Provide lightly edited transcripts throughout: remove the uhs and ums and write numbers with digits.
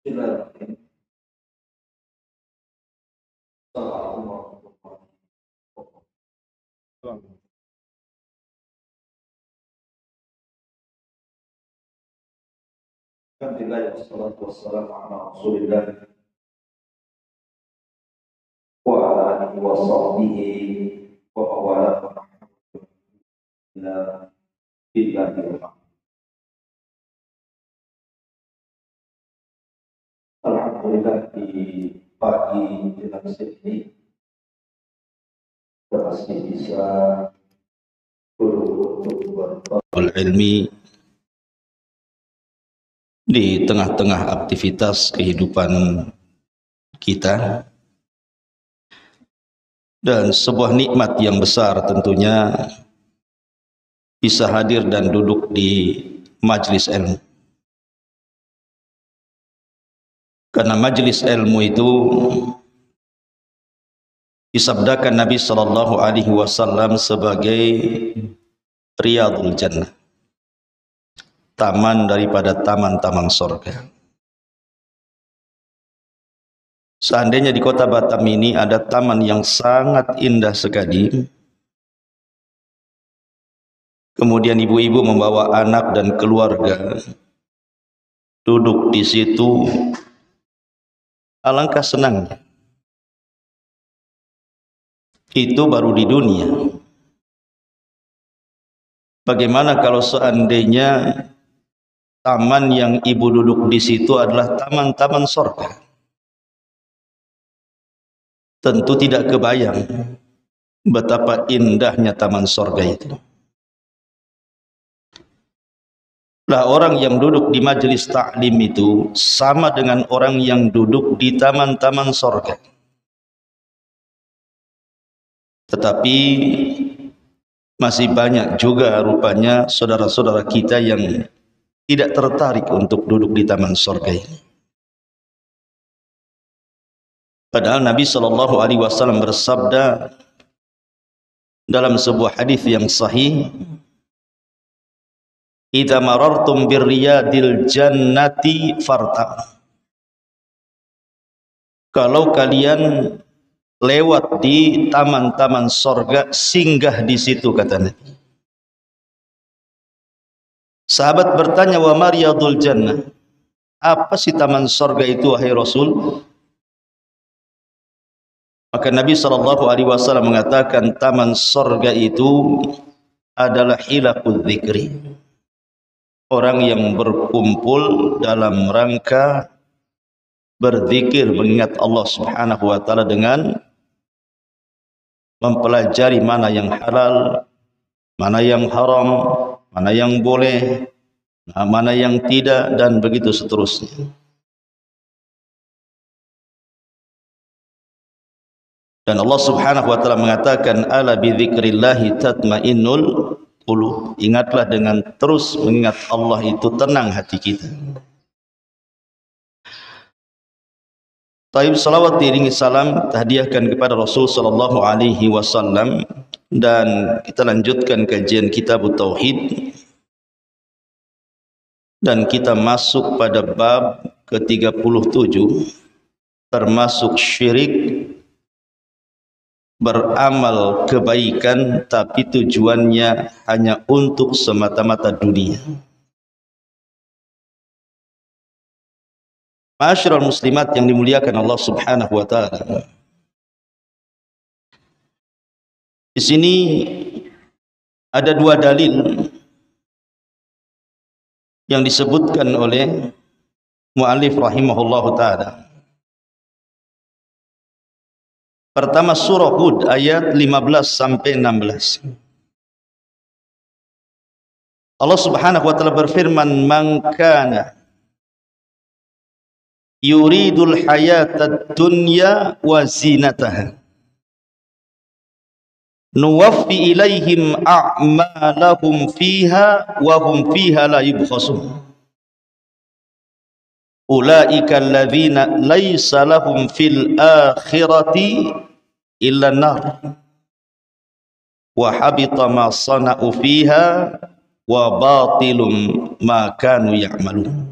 Bismillahirrahmanirrahim. Assalamualaikum warahmatullahi wabarakatuh. Alhamdulillah wassalatu wassalamu ala Rasulillah wa ala alihi wa sahbihi wa awala billahi. Alhamdulillah di pagi jelang ini kita masih bisa berilmi di tengah-tengah aktivitas kehidupan kita, dan sebuah nikmat yang besar tentunya bisa hadir dan duduk di majelis ilmu. Karena majelis ilmu itu disabdakan Nabi sallallahu alaihi wasallam sebagai Riyadul Jannah, taman daripada taman-taman surga. Seandainya di kota Batam ini ada taman yang sangat indah sekali, kemudian ibu-ibu membawa anak dan keluarga duduk di situ, alangkah senangnya. Itu baru di dunia. Bagaimana kalau seandainya taman yang ibu duduk di situ adalah taman-taman surga? Tentu tidak kebayang betapa indahnya taman surga itu. Lah, orang yang duduk di majelis taklim itu sama dengan orang yang duduk di taman-taman surga. Tetapi masih banyak juga rupanya saudara-saudara kita yang tidak tertarik untuk duduk di taman surga ini. Padahal Nabi sallallahu alaihi wasallam bersabda dalam sebuah hadis yang sahih, "Idza marartum birriyadil jannati farta." Kalau kalian lewat di taman-taman surga, singgah di situ, kata Nabi. Sahabat bertanya, "Wa mariyadul jannah?" Apa sih taman surga itu, wahai Rasul? Maka Nabi sallallahu alaihi wasallam mengatakan, taman surga itu adalah hilaqul dzikri. Orang yang berkumpul dalam rangka berzikir, mengingat Allah Subhanahu wa taala dengan mempelajari mana yang halal, mana yang haram, mana yang boleh, mana yang tidak, dan begitu seterusnya. Dan Allah Subhanahu wa taala mengatakan, "Ala bi dzikrillahi tatmainnul qulub." Ingatlah, dengan terus mengingat Allah itu tenang hati kita. Taib, salawat diiringi salam hadiahkan kepada Rasul sallallahu alaihi wasallam, dan kita lanjutkan kajian kitab Tauhid, dan kita masuk pada bab ke-37, termasuk syirik, beramal kebaikan tapi tujuannya hanya untuk semata-mata dunia. Ma'asyiral muslimat yang dimuliakan Allah Subhanahu wa taala. Di sini ada dua dalil yang disebutkan oleh muallif rahimahullahu taala. Pertama, surah Hud ayat 15 sampai 16. Allah Subhanahu wa taala berfirman, "Man kana yuridul hayatad dunya wa zinataha nuwaffi ilaihim a'malahum fiha wa hum fiha la yubkhasun ulaika alladzina laysa lahum fil akhirati illa nar wa habita ma sana'u fiha wa batilum ma kanu ya'malun."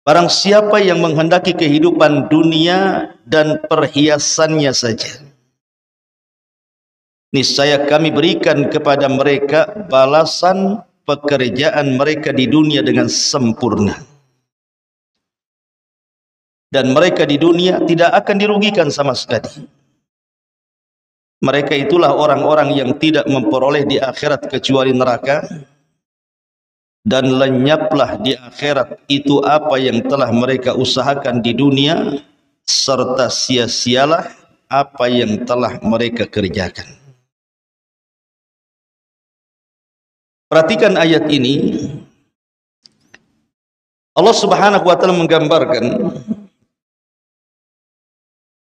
Barang siapa yang menghendaki kehidupan dunia dan perhiasannya saja, niscaya kami berikan kepada mereka balasan pekerjaan mereka di dunia dengan sempurna. Dan mereka di dunia tidak akan dirugikan sama sekali. Mereka itulah orang-orang yang tidak memperoleh di akhirat kecuali neraka. Dan lenyaplah di akhirat itu apa yang telah mereka usahakan di dunia, serta sia-sialah apa yang telah mereka kerjakan. Perhatikan ayat ini. Allah Subhanahu wa taala menggambarkan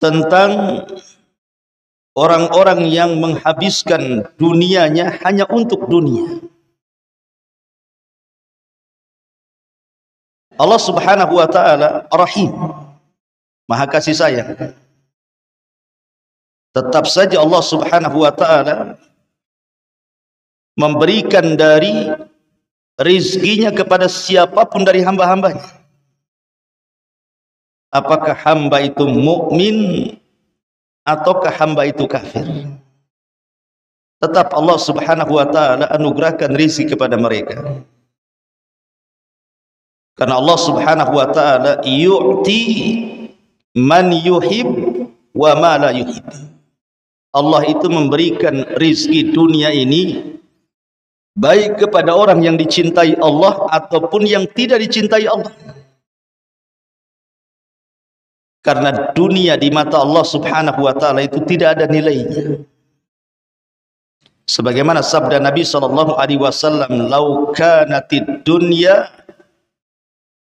tentang orang-orang yang menghabiskan dunianya hanya untuk dunia. Allah Subhanahu wa taala Rahim, Maha kasih sayang. Tetap saja Allah Subhanahu wa taala memberikan dari rizkinya kepada siapapun dari hamba-hambanya. Apakah hamba itu mukmin ataukah hamba itu kafir, tetap Allah Subhanahu wa taala anugerahkan rizki kepada mereka. Karena Allah Subhanahu wa taala yu'ti man yuhib wa ma la yuhib. Allah itu memberikan rizki dunia ini baik kepada orang yang dicintai Allah ataupun yang tidak dicintai Allah. Karena dunia di mata Allah Subhanahu wa taala itu tidak ada nilainya. Sebagaimana sabda Nabi sallallahu alaihi wasallam, "Lau kanatid dunya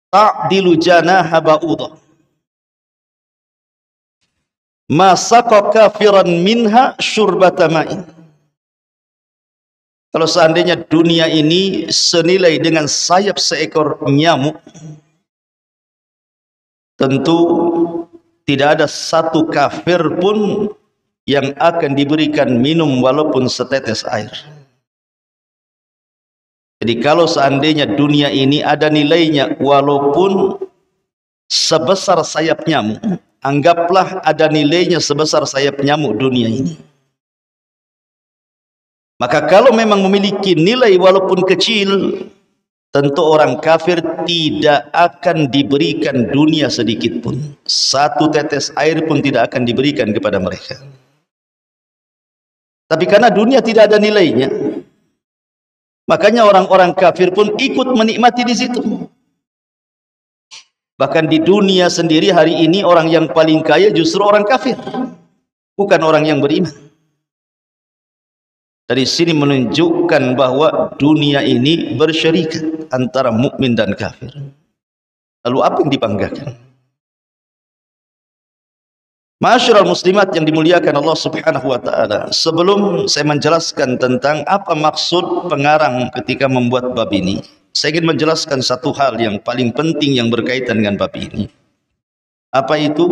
ta'dilu janaha ba'udah, ma saqa kafiran minha syurbata ma'in." Kalau seandainya dunia ini senilai dengan sayap seekor nyamuk, tentu tidak ada satu kafir pun yang akan diberikan minum walaupun setetes air. Jadi kalau seandainya dunia ini ada nilainya walaupun sebesar sayap nyamuk, anggaplah ada nilainya sebesar sayap nyamuk dunia ini. Maka kalau memang memiliki nilai walaupun kecil, tentu orang kafir tidak akan diberikan dunia sedikit pun. Satu tetes air pun tidak akan diberikan kepada mereka. Tapi karena dunia tidak ada nilainya, makanya orang-orang kafir pun ikut menikmati di situ. Bahkan di dunia sendiri hari ini orang yang paling kaya justru orang kafir, bukan orang yang beriman. Dari sini menunjukkan bahwa dunia ini bersyarikat antara mukmin dan kafir. Lalu apa yang dibanggakan? Ma'asyiral muslimat yang dimuliakan Allah Subhanahu wa taala, sebelum saya menjelaskan tentang apa maksud pengarang ketika membuat bab ini, saya ingin menjelaskan satu hal yang paling penting yang berkaitan dengan bab ini. Apa itu?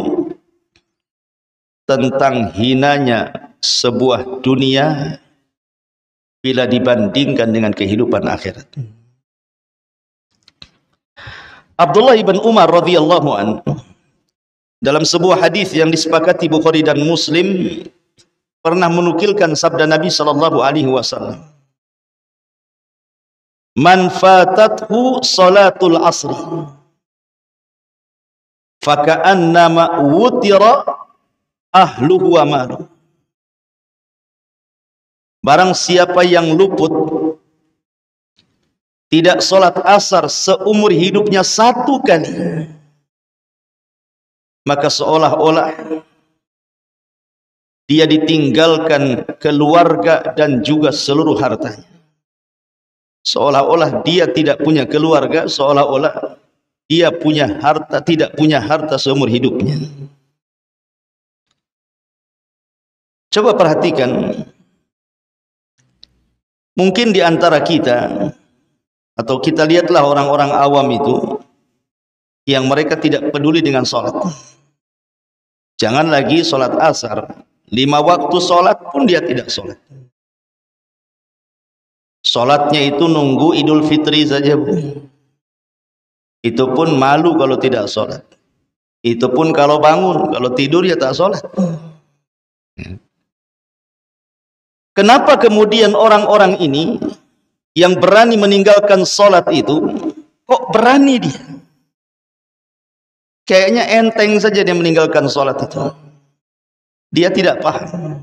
Tentang hinanya sebuah dunia bila dibandingkan dengan kehidupan akhirat. Abdullah ibn Umar radhiyallahu anhu dalam sebuah hadis yang disepakati Bukhari dan Muslim pernah menukilkan sabda Nabi sallallahu alaihi wasallam, "Man fatathu salatul asri faka'annama wutira ahluhu wa maluhu." Barang siapa yang luput tidak sholat asar seumur hidupnya satu kali, maka seolah-olah dia ditinggalkan keluarga dan juga seluruh hartanya. Seolah-olah dia tidak punya keluarga, seolah-olah dia punya harta, tidak punya harta seumur hidupnya. Coba perhatikan, mungkin di antara kita, atau kita lihatlah orang-orang awam itu yang mereka tidak peduli dengan sholat. Jangan lagi sholat asar, 5 waktu sholat pun dia tidak sholat. Sholatnya itu nunggu Idul Fitri saja, Bu. Itu pun malu kalau tidak sholat. Itu pun kalau bangun, kalau tidur ya tak sholat. Kenapa kemudian orang-orang ini yang berani meninggalkan sholat itu, kok berani dia? Kayaknya enteng saja dia meninggalkan sholat itu. Dia tidak paham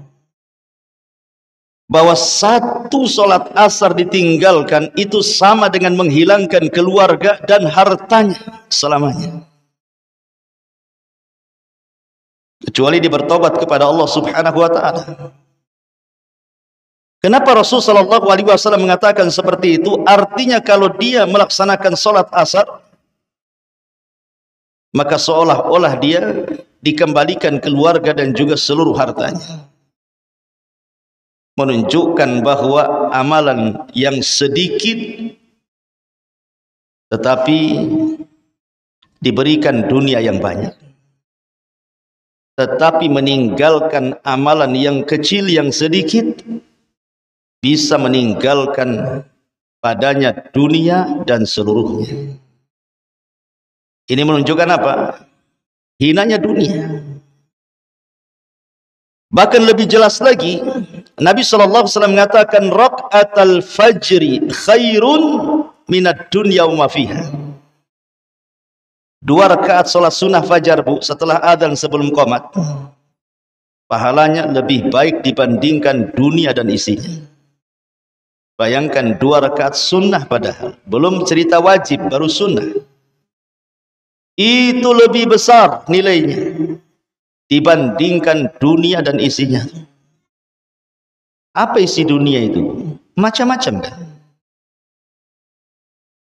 bahwa satu sholat asar ditinggalkan itu sama dengan menghilangkan keluarga dan hartanya selamanya. Kecuali dia bertobat kepada Allah Subhanahu wa ta'ala. Kenapa Rasulullah SAW mengatakan seperti itu? Artinya kalau dia melaksanakan sholat asar, maka seolah-olah dia dikembalikan keluarga dan juga seluruh hartanya. Menunjukkan bahwa amalan yang sedikit tetapi diberikan dunia yang banyak, tetapi meninggalkan amalan yang kecil yang sedikit bisa meninggalkan padanya dunia dan seluruhnya. Ini menunjukkan apa? Hinanya dunia. Bahkan lebih jelas lagi, Nabi SAW mengatakan raka'atal fajri khairun minad dunya wa ma fiha. 2 rakaat salat sunnah fajar, Bu, setelah adzan sebelum qomat, pahalanya lebih baik dibandingkan dunia dan isinya. Bayangkan 2 rakaat sunnah, padahal belum cerita wajib, baru sunnah. Itu lebih besar nilainya dibandingkan dunia dan isinya. Apa isi dunia itu? Macam-macam kan?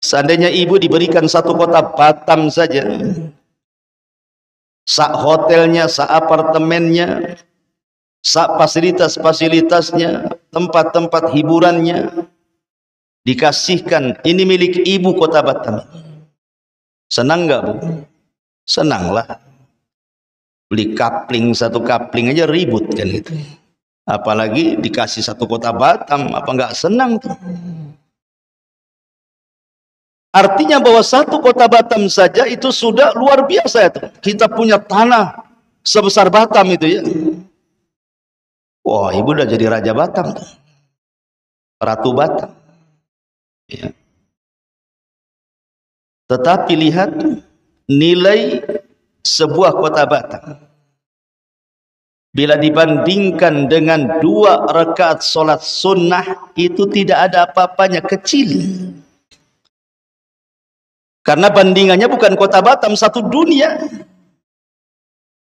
Seandainya ibu diberikan satu kota Batam saja, sak hotelnya, sak apartemennya, sak fasilitas-fasilitasnya, tempat-tempat hiburannya, dikasihkan, ini milik ibu kota Batam. Senang nggak, Bu? Senanglah. Beli kapling, satu kapling aja ribut kan gitu. Apalagi dikasih satu kota Batam, apa nggak senang tuh? Artinya bahwa satu kota Batam saja itu sudah luar biasa itu. Kita punya tanah sebesar Batam itu ya. Wah, ibu udah jadi raja Batam tuh. Ratu Batam. Ya. Tetapi lihat nilai sebuah kota Batam bila dibandingkan dengan 2 rakaat sholat sunnah, itu tidak ada apa-apanya, kecil. Karena bandingannya bukan kota Batam, satu dunia.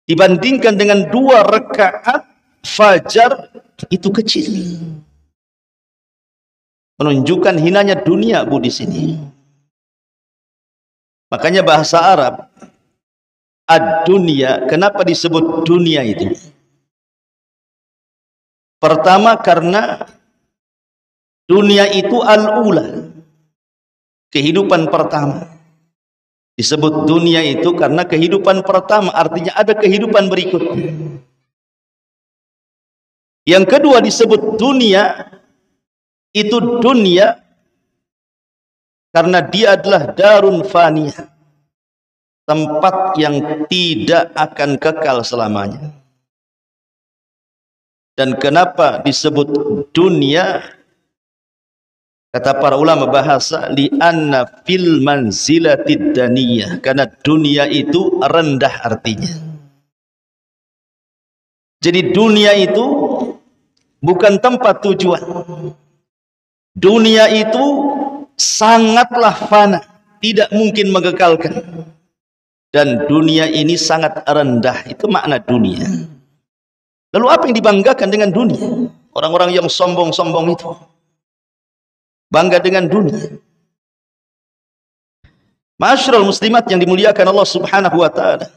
Dibandingkan dengan 2 rakaat fajar, itu kecil. Menunjukkan hinanya dunia, Bu, di sini. Makanya bahasa Arab, ad-dunya, kenapa disebut dunia itu? Pertama karena dunia itu al-ula, kehidupan pertama. Disebut dunia itu karena kehidupan pertama, artinya ada kehidupan berikutnya. Yang kedua disebut dunia, itu dunia karena dia adalah darun faniyah, tempat yang tidak akan kekal selamanya. Dan kenapa disebut dunia? Kata para ulama bahasa, li'anna fil manzilatid daniyah, karena dunia itu rendah artinya. Jadi dunia itu bukan tempat tujuan. Dunia itu sangatlah fana, tidak mungkin mengekalkan. Dan dunia ini sangat rendah, itu makna dunia. Lalu apa yang dibanggakan dengan dunia? Orang-orang yang sombong-sombong itu bangga dengan dunia. Ma'asyiral muslimat yang dimuliakan Allah Subhanahu wa taala.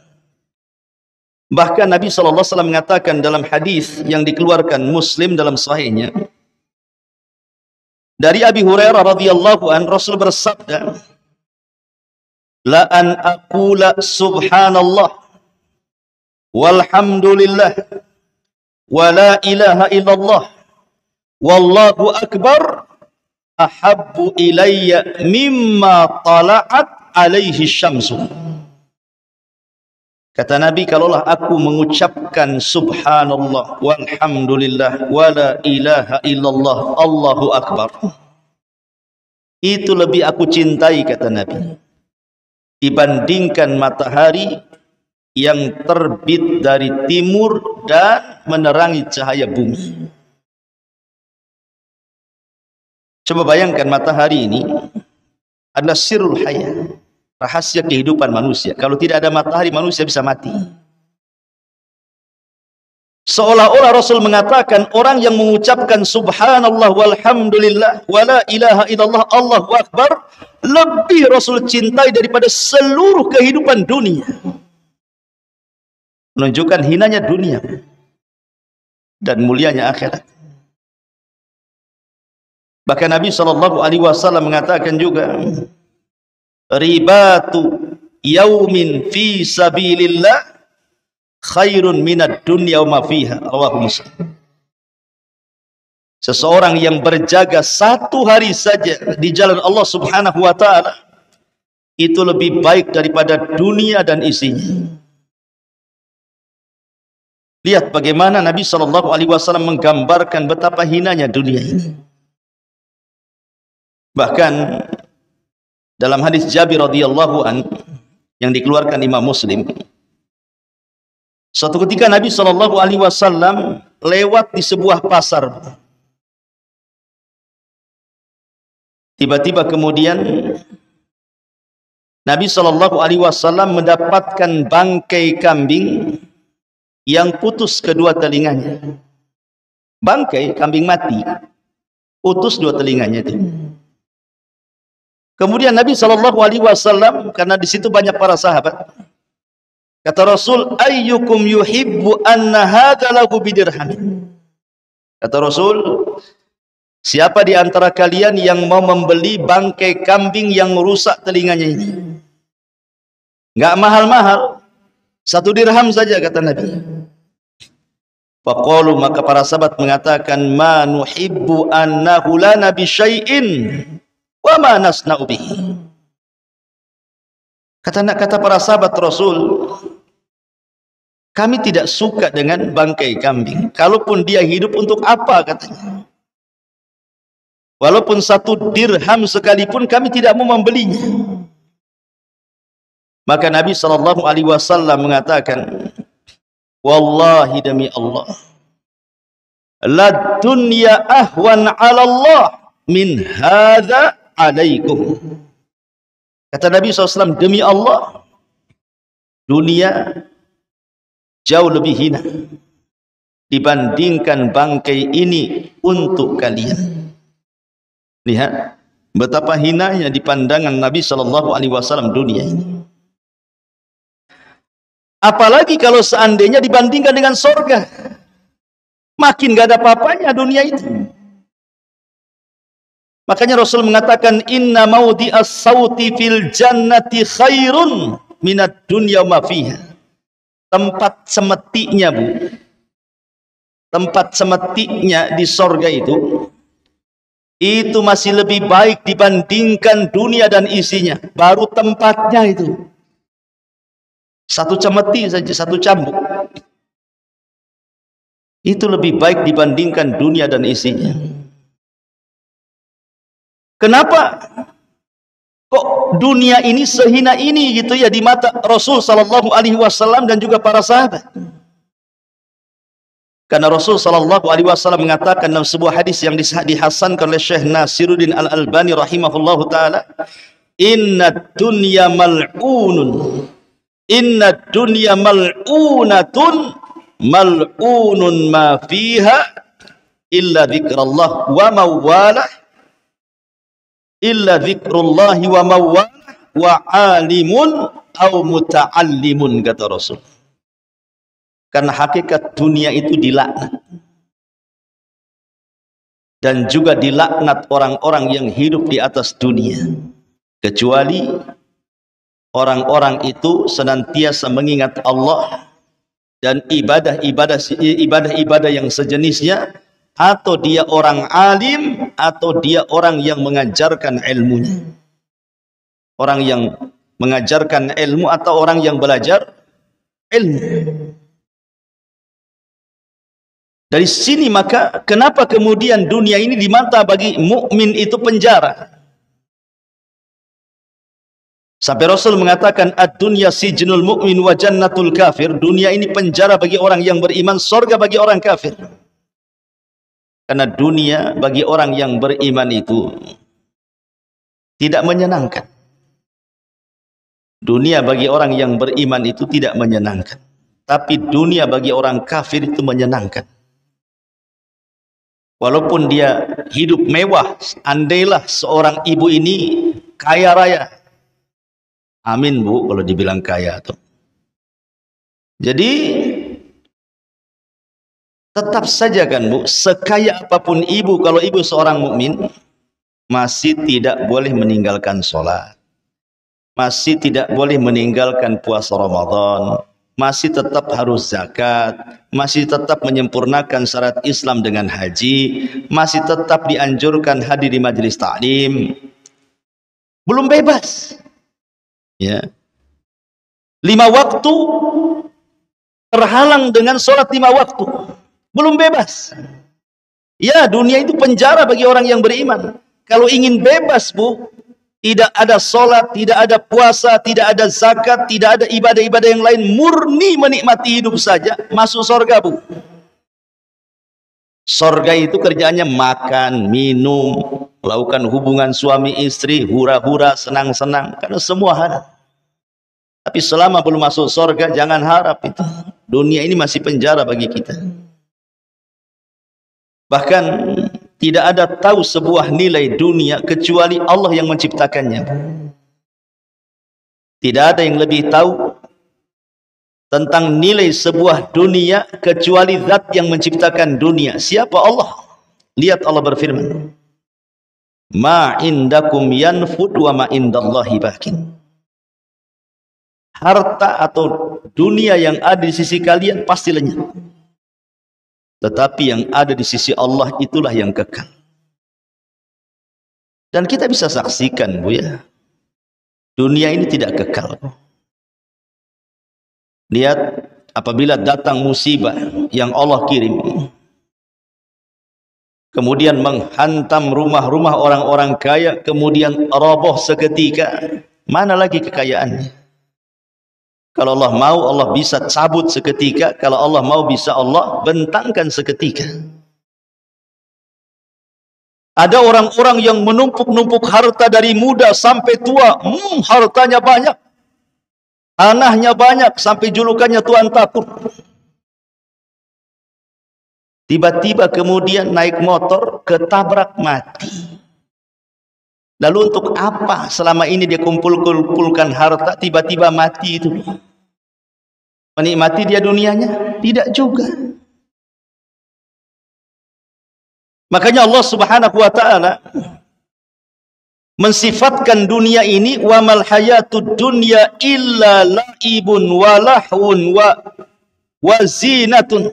Bahkan Nabi SAW mengatakan dalam hadis yang dikeluarkan Muslim dalam sahihnya, dari Abi Hurairah radhiyallahu an, Rasul bersabda, la an aqula subhanallah walhamdulillah wa la ilaha illallah wallahu akbar ahabbu ilayya mimma tala'at alaihi syamsu. Kata Nabi, kalaulah aku mengucapkan subhanallah walhamdulillah wala ilaha illallah Allahu akbar, itu lebih aku cintai, kata Nabi, dibandingkan matahari yang terbit dari timur dan menerangi cahaya bumi. Coba bayangkan, matahari ini adalah sirrul hayat, rahasia kehidupan manusia. Kalau tidak ada matahari, manusia bisa mati. Seolah-olah Rasul mengatakan orang yang mengucapkan subhanallah walhamdulillah wala ilaha illallah Allahu akbar lebih Rasul cintai daripada seluruh kehidupan dunia. Menunjukkan hinanya dunia dan mulianya akhirat. Bahkan Nabi SAW mengatakan juga, ribatu yaumin fi sabilillah khairun minad dunya wa ma fiha, rawahu Muslim. Seseorang yang berjaga satu hari saja di jalan Allah Subhanahu wa taala itu lebih baik daripada dunia dan isinya. Lihat bagaimana Nabi SAW menggambarkan betapa hinanya dunia ini. Bahkan dalam hadis Jabir radhiyallahu an yang dikeluarkan Imam Muslim, suatu ketika Nabi SAW lewat di sebuah pasar. Tiba-tiba kemudian Nabi SAW mendapatkan bangkai kambing yang putus kedua telinganya. Bangkai kambing mati, putus dua telinganya itu. Kemudian Nabi SAW, karena di situ banyak para sahabat, kata Rasul, ayyukum yuhibbu anna hadza lahu bidirhamin. Kata Rasul, siapa di antara kalian yang mau membeli bangkai kambing yang rusak telinganya ini? Enggak mahal-mahal, 1 dirham saja, kata Nabi. Faqalu, maka para sahabat mengatakan, ma nuhibbu annahu lana bi syai'in wa ma nasna'u bihi. Kata para sahabat Rasul, kami tidak suka dengan bangkai kambing. Kalaupun dia hidup, untuk apa, katanya. Walaupun 1 dirham sekalipun kami tidak mau membelinya. Maka Nabi SAW mengatakan, wallahi demi Allah, la dunya ahwan 'ala Allah min hadza 'alaikum. Kata Nabi SAW, demi Allah, dunia jauh lebih hina dibandingkan bangkai ini untuk kalian. Lihat betapa hinanya di pandangan Nabi SAW dunia ini. Apalagi kalau seandainya dibandingkan dengan surga, makin gak ada apa-apanya dunia itu. Makanya Rasul mengatakan, inna maudi as-sauti fil jannati khairun minad dunya ma fiha. Tempat semetiknya, Bu, tempat semetiknya di surga itu masih lebih baik dibandingkan dunia dan isinya. Baru tempatnya itu, 1 cemeti saja, 1 cambuk, itu lebih baik dibandingkan dunia dan isinya. Kenapa kok dunia ini sehina ini gitu ya di mata Rasul SAW dan juga para sahabat? Karena Rasul SAW mengatakan dalam sebuah hadis yang dihasankan oleh Syekh Nasiruddin Al-Albani rahimahullahu ta'ala, inna dunya mal'unun, inna dunya mal'unatun, mal'unun ma fiha illa dzikrullah wa mawalah, illa dzikrullah wa mawalah wa alimun au muta'allimun, kata Rasul. Karena hakikat dunia itu dilaknat, dan juga dilaknat orang-orang yang hidup di atas dunia, kecuali orang-orang itu senantiasa mengingat Allah dan ibadah-ibadah yang sejenisnya, atau dia orang alim, atau dia orang yang mengajarkan ilmunya. Orang yang mengajarkan ilmu atau orang yang belajar ilmu. Dari sini maka kenapa kemudian dunia ini di mata bagi mukmin itu penjara? Sampai Rasul mengatakan ad-dunya sijnul mu'min wa jannatul kafir. Dunia ini penjara bagi orang yang beriman, surga bagi orang kafir. Karena dunia bagi orang yang beriman itu tidak menyenangkan. Dunia bagi orang yang beriman itu tidak menyenangkan. Tapi dunia bagi orang kafir itu menyenangkan. Walaupun dia hidup mewah, andailah seorang ibu ini kaya raya. Amin Bu, kalau dibilang kaya tuh. Jadi tetap saja kan Bu, sekaya apapun ibu, kalau ibu seorang mukmin masih tidak boleh meninggalkan sholat, masih tidak boleh meninggalkan puasa Ramadan, masih tetap harus zakat, masih tetap menyempurnakan syarat Islam dengan haji, masih tetap dianjurkan hadir di majelis ta'lim. Belum bebas. Ya. 5 waktu terhalang dengan sholat 5 waktu. Belum bebas. Ya, dunia itu penjara bagi orang yang beriman. Kalau ingin bebas Bu, tidak ada sholat, tidak ada puasa, tidak ada zakat, tidak ada ibadah-ibadah yang lain, murni menikmati hidup saja, masuk surga Bu. Surga itu kerjaannya makan, minum, melakukan hubungan suami istri, hura-hura, senang-senang, karena semua halal. Tapi selama belum masuk surga, jangan harap itu. Dunia ini masih penjara bagi kita. Bahkan tidak ada tahu sebuah nilai dunia kecuali Allah yang menciptakannya. Tidak ada yang lebih tahu tentang nilai sebuah dunia kecuali zat yang menciptakan dunia. Siapa? Allah. Lihat Allah berfirman, ma indakum yanfud wa ma indallahi bakin. Harta atau dunia yang ada di sisi kalian pasti lenyap, tetapi yang ada di sisi Allah itulah yang kekal. Dan kita bisa saksikan Bu ya, dunia ini tidak kekal. Lihat, apabila datang musibah yang Allah kirim, kemudian menghantam rumah-rumah orang-orang kaya, kemudian roboh seketika, mana lagi kekayaannya? Kalau Allah mau, Allah bisa cabut seketika. Kalau Allah mau, bisa Allah bentangkan seketika. Ada orang-orang yang menumpuk-numpuk harta dari muda sampai tua. Hartanya banyak, tanahnya banyak, sampai julukannya Tuan Takut. Tiba-tiba kemudian naik motor, ketabrak, mati. Lalu untuk apa selama ini dia kumpulkan harta, tiba-tiba mati itu? Menikmati dia dunianya? Tidak juga. Makanya Allah Subhanahu wa taala mensifatkan dunia ini, wa mal hayatud dunya illa laibun wa lahwun wa zinatun.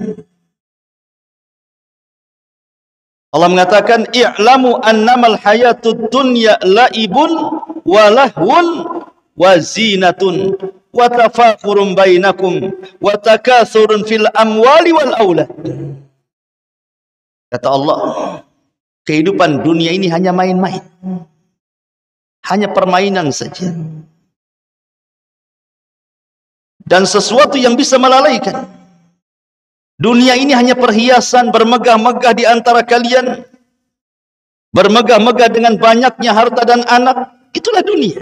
Allah mengatakan, i'lamu annamal hayatud dunya laibun wa lahwun wa zinatun wa tafakhurun bainakum wa takathurun fil amwali wal aulad. Kata Allah, kehidupan dunia ini hanya main-main, hanya permainan saja, dan sesuatu yang bisa melalaikan. Dunia ini hanya perhiasan, bermegah-megah di antara kalian, bermegah-megah dengan banyaknya harta dan anak. Itulah dunia.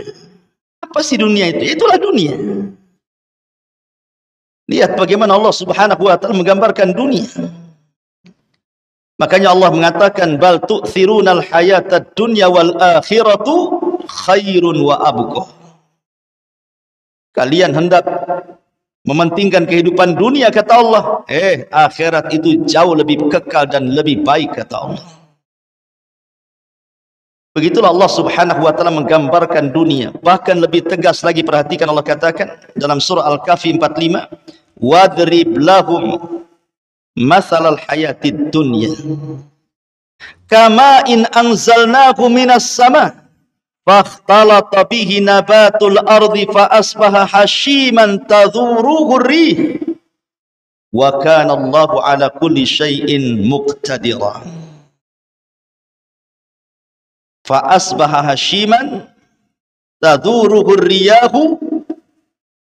Apa sih dunia itu? Itulah dunia. Lihat bagaimana Allah Subhanahu wa taala menggambarkan dunia. Makanya Allah mengatakan, bal tu'thirunal hayatad dunya wal akhiratu khairun wa abqa. Kalian hendak mementingkan kehidupan dunia, kata Allah. Akhirat itu jauh lebih kekal dan lebih baik, kata Allah. Begitulah Allah Subhanahu wa taala menggambarkan dunia. Bahkan lebih tegas lagi, perhatikan Allah katakan dalam surah Al-Kahfi 45, wadrib lahum mathalal hayatid dunya kama in anzalnahu minas sama Fakhtalata bihi nabatul ardi fa asbaha hashiman tadhuruhu rih wa kana Allahu ala kulli syai'in muqtadira. Fa asbaha hashiman tadhuruhu riyahu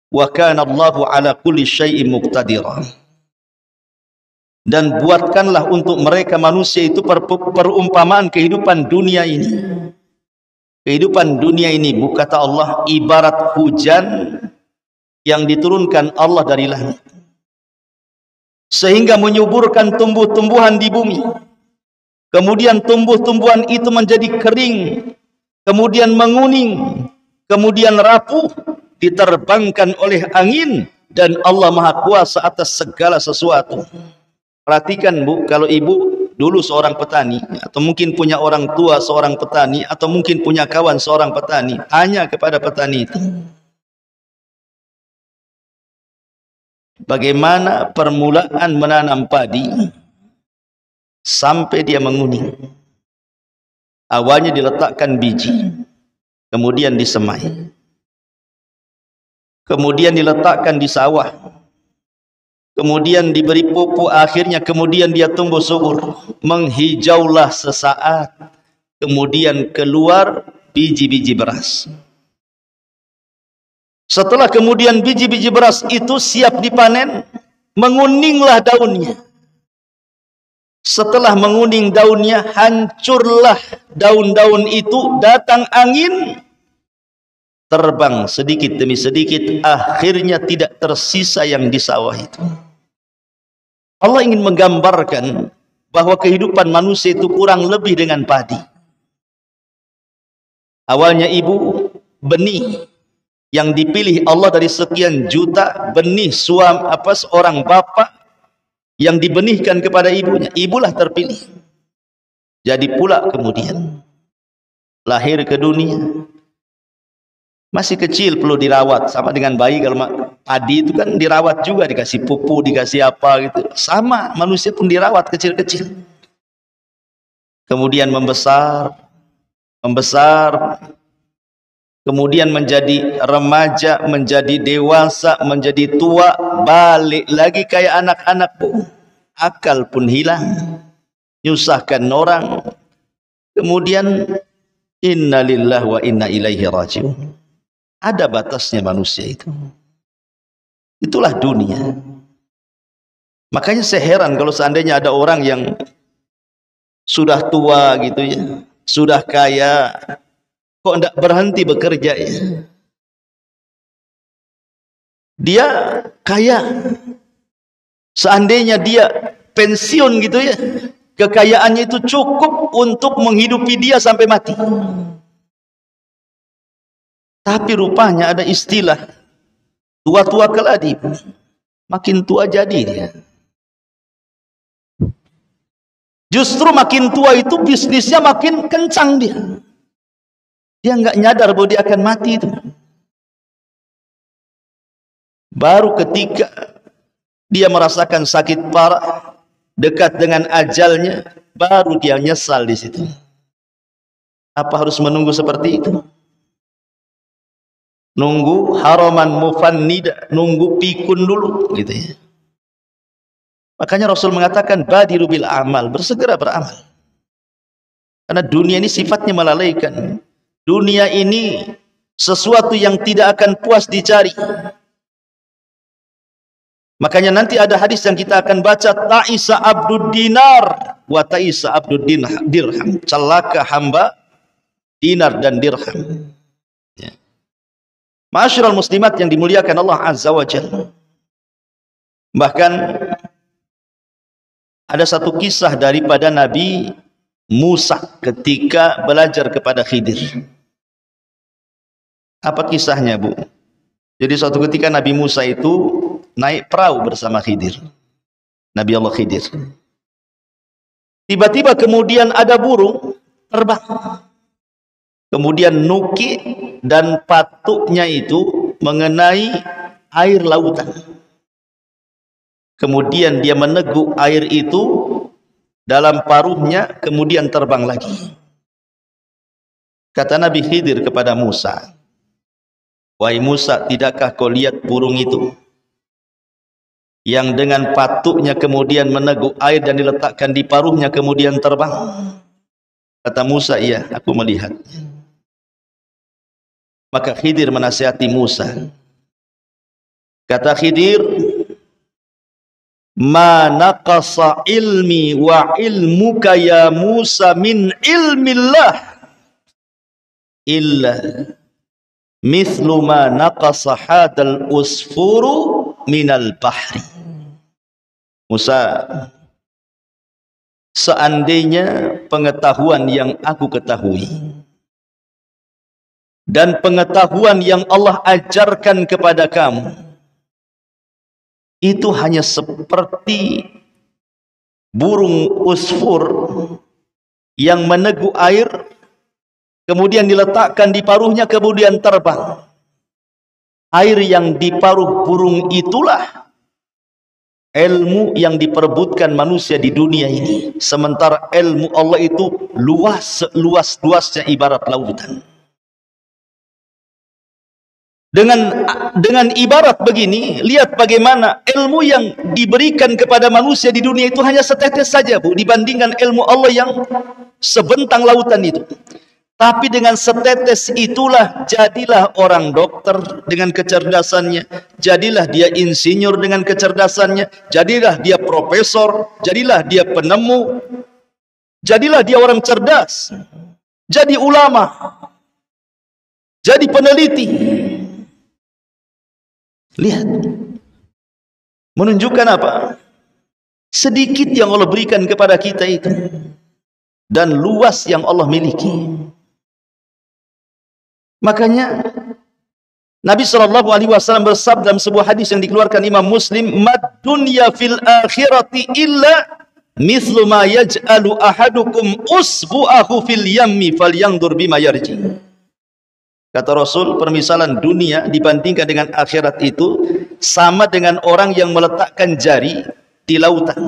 wa kana Allahu ala kulli syai'in muqtadira. Dan buatkanlah untuk mereka manusia itu perumpamaan kehidupan dunia ini. Kehidupan dunia ini, kata Allah, ibarat hujan yang diturunkan Allah dari langit, sehingga menyuburkan tumbuh-tumbuhan di bumi. Kemudian tumbuh-tumbuhan itu menjadi kering, kemudian menguning, kemudian rapuh, diterbangkan oleh angin, dan Allah Maha Kuasa atas segala sesuatu. Perhatikan Bu, kalau ibu dulu seorang petani, atau mungkin punya orang tua seorang petani, atau mungkin punya kawan seorang petani, tanya kepada petani itu, bagaimana permulaan menanam padi sampai dia menguning. Awalnya diletakkan biji, kemudian disemai, kemudian diletakkan di sawah, kemudian diberi pupuk, akhirnya kemudian dia tumbuh subur, menghijaulah sesaat, kemudian keluar biji-biji beras. Setelah kemudian biji-biji beras itu siap dipanen, menguninglah daunnya. Setelah menguning daunnya, hancurlah daun-daun itu, datang angin, terbang sedikit demi sedikit, akhirnya tidak tersisa yang di sawah itu. Allah ingin menggambarkan bahwa kehidupan manusia itu kurang lebih dengan padi. Awalnya ibu, benih yang dipilih Allah dari sekian juta benih seorang bapak yang dibenihkan kepada ibunya, ibulah terpilih. Jadi pula kemudian lahir ke dunia, masih kecil, perlu dirawat, sama dengan bayi. Kalau padi itu kan dirawat juga, dikasih pupuk, dikasih apa gitu. Sama, manusia pun dirawat kecil-kecil. Kemudian membesar, kemudian menjadi remaja, menjadi dewasa, menjadi tua, balik lagi kayak anak-anak Bu. Akal pun hilang, nyusahkan orang. Kemudian inna lillahi wa inna ilaihi raji'un. Ada batasnya manusia itu. Itulah dunia. Makanya saya heran kalau seandainya ada orang yang sudah tua gitu ya, sudah kaya, kok tidak berhenti bekerja ya. Dia kaya, seandainya dia pensiun gitu ya, kekayaannya itu cukup untuk menghidupi dia sampai mati. Tapi rupanya ada istilah tua-tua keladi, makin tua jadi dia. Justru makin tua itu bisnisnya makin kencang dia. Dia nggak nyadar bahwa dia akan mati itu. Baru ketika dia merasakan sakit parah, dekat dengan ajalnya, baru dia nyesal di situ. Apa harus menunggu seperti itu? Nunggu haraman mufannida, nunggu pikun dulu gitu ya. Makanya Rasul mengatakan badiru bil amal, bersegera beramal. Karena dunia ini sifatnya melalaikan. Dunia ini sesuatu yang tidak akan puas dicari. Makanya nanti ada hadis yang kita akan baca, ta'isa abdud dinar wa ta'isa abdud dirham. Celaka hamba dinar dan dirham. Ya. Ma'asyiral muslimat yang dimuliakan Allah Azza wa Jalla. Bahkan ada satu kisah daripada Nabi Musa ketika belajar kepada Khidir. Apa kisahnya Bu? Jadi suatu ketika Nabi Musa itu naik perahu bersama Khidir, Nabi Allah Khidir. Tiba-tiba kemudian ada burung terbang, kemudian nuki dan patuknya itu mengenai air lautan. Kemudian dia meneguk air itu dalam paruhnya, kemudian terbang lagi. Kata Nabi Khidir kepada Musa, wahai Musa, tidakkah kau lihat burung itu yang dengan patuknya kemudian meneguk air dan diletakkan di paruhnya kemudian terbang? Kata Musa, iya, aku melihat. Maka Khidir menasihati Musa. Kata Khidir, ma naqasa ilmi wa ilmuka ya Musa min ilmillah illa mithlu ma naqasa hadal usfuru minal bahri. Musa, seandainya pengetahuan yang aku ketahui dan pengetahuan yang Allah ajarkan kepada kamu itu hanya seperti burung usfur yang meneguk air kemudian diletakkan di paruhnya kemudian terbang. Air yang di paruh burung itulah ilmu yang diperebutkan manusia di dunia ini, sementara ilmu Allah itu luas, seluas-luasnya ibarat lautan. Dengan ibarat begini, lihat bagaimana ilmu yang diberikan kepada manusia di dunia itu hanya setetes saja, Bu, dibandingkan ilmu Allah yang sebentang lautan itu. Tapi dengan setetes itulah jadilah orang dokter dengan kecerdasannya, jadilah dia insinyur dengan kecerdasannya, jadilah dia profesor, jadilah dia penemu, jadilah dia orang cerdas, jadi ulama, jadi peneliti. Lihat, menunjukkan apa? Sedikit yang Allah berikan kepada kita itu dan luas yang Allah miliki. Makanya Nabi SAW bersabda dalam sebuah hadis yang dikeluarkan Imam Muslim, mad dunya fil akhirati illa mithlu ma yaj'alu ahadukum usbu'ahu fil yammi falyanzur bima yarji. Kata Rasul, permisalan dunia dibandingkan dengan akhirat itu sama dengan orang yang meletakkan jari di lautan.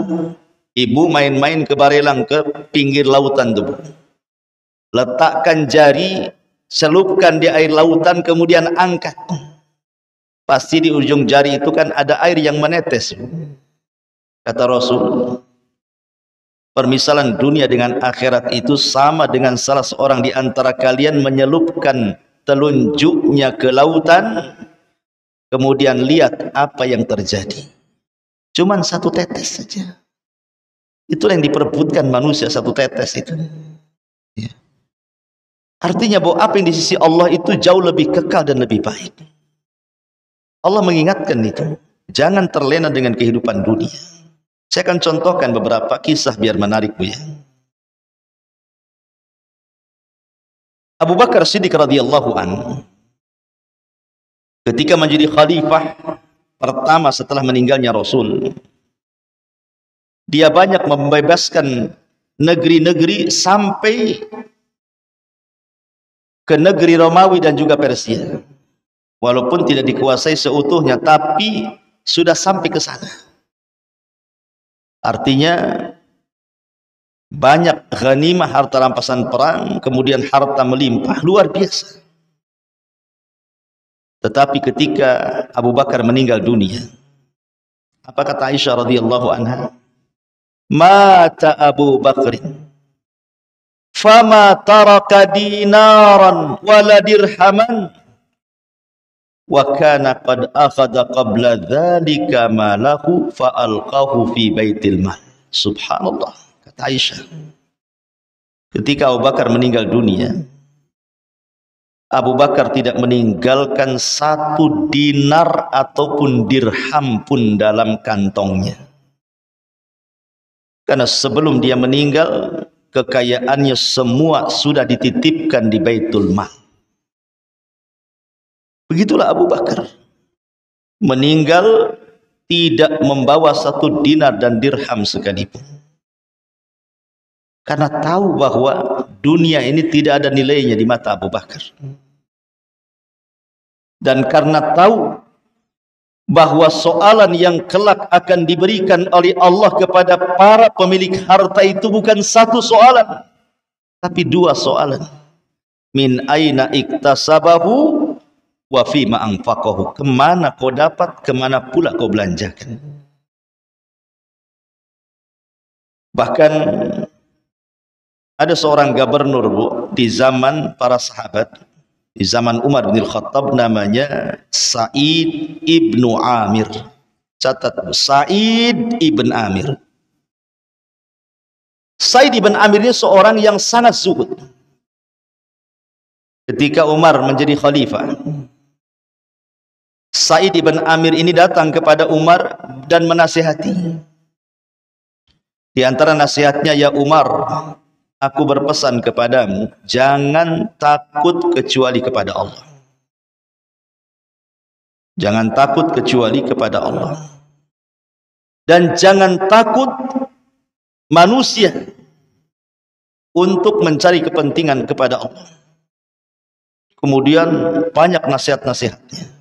Ibu main-main ke Barelang, ke pinggir lautan itu, letakkan jari, selupkan di air lautan, kemudian angkat. Pasti di ujung jari itu kan ada air yang menetes. Kata Rasul, permisalan dunia dengan akhirat itu sama dengan salah seorang di antara kalian menyelupkan telunjuknya ke lautan, kemudian lihat apa yang terjadi. Cuman satu tetes saja. Itulah yang diperebutkan manusia, satu tetes itu. Ya. Artinya bahwa apa yang di sisi Allah itu jauh lebih kekal dan lebih baik. Allah mengingatkan itu. Jangan terlena dengan kehidupan dunia. Saya akan contohkan beberapa kisah biar menarik, Bu, ya. Abu Bakar Siddiq radhiyallahu anhu ketika menjadi khalifah pertama setelah meninggalnya Rasul, dia banyak membebaskan negeri-negeri sampai ke negeri Romawi dan juga Persia. Walaupun tidak dikuasai seutuhnya, tapi sudah sampai ke sana. Artinya banyak ghanimah, harta rampasan perang, kemudian harta melimpah, luar biasa. Tetapi ketika Abu Bakar meninggal dunia, apa kata Aisyah radhiyallahu anha? Mata Abu Bakr, fama taraka dinaran wala dirhaman, wa kana qad akhadha qabla dzalika malahu fa alqahu fi baitil mal. Subhanallah. Kata Aisyah, ketika Abu Bakar meninggal dunia, Abu Bakar tidak meninggalkan satu dinar ataupun dirham pun dalam kantongnya. Karena sebelum dia meninggal, kekayaannya semua sudah dititipkan di Baitul Mal. Begitulah Abu Bakar meninggal tidak membawa satu dinar dan dirham sekalipun. Karena tahu bahwa dunia ini tidak ada nilainya di mata Abu Bakar. Dan karena tahu bahwa soalan yang kelak akan diberikan oleh Allah kepada para pemilik harta itu bukan satu soalan, tapi dua soalan. min aina iktasabahu wa fima anfaqahu. Kemana kau dapat, kemana pula kau belanjakan. Bahkan ada seorang gubernur, Bu, di zaman para sahabat, di zaman Umar bin Khattab, namanya Sa'id ibnu Amir. Catat, Sa'id ibn Amir. Sa'id ibn Amir ini seorang yang sangat zuhud. Ketika Umar menjadi khalifah, Sa'id ibn Amir ini datang kepada Umar dan menasihati. Di antara nasihatnya, ya Umar, aku berpesan kepadamu, jangan takut kecuali kepada Allah. Jangan takut kecuali kepada Allah. Dan jangan takut manusia untuk mencari kepentingan kepada Allah. Kemudian banyak nasihat-nasihatnya.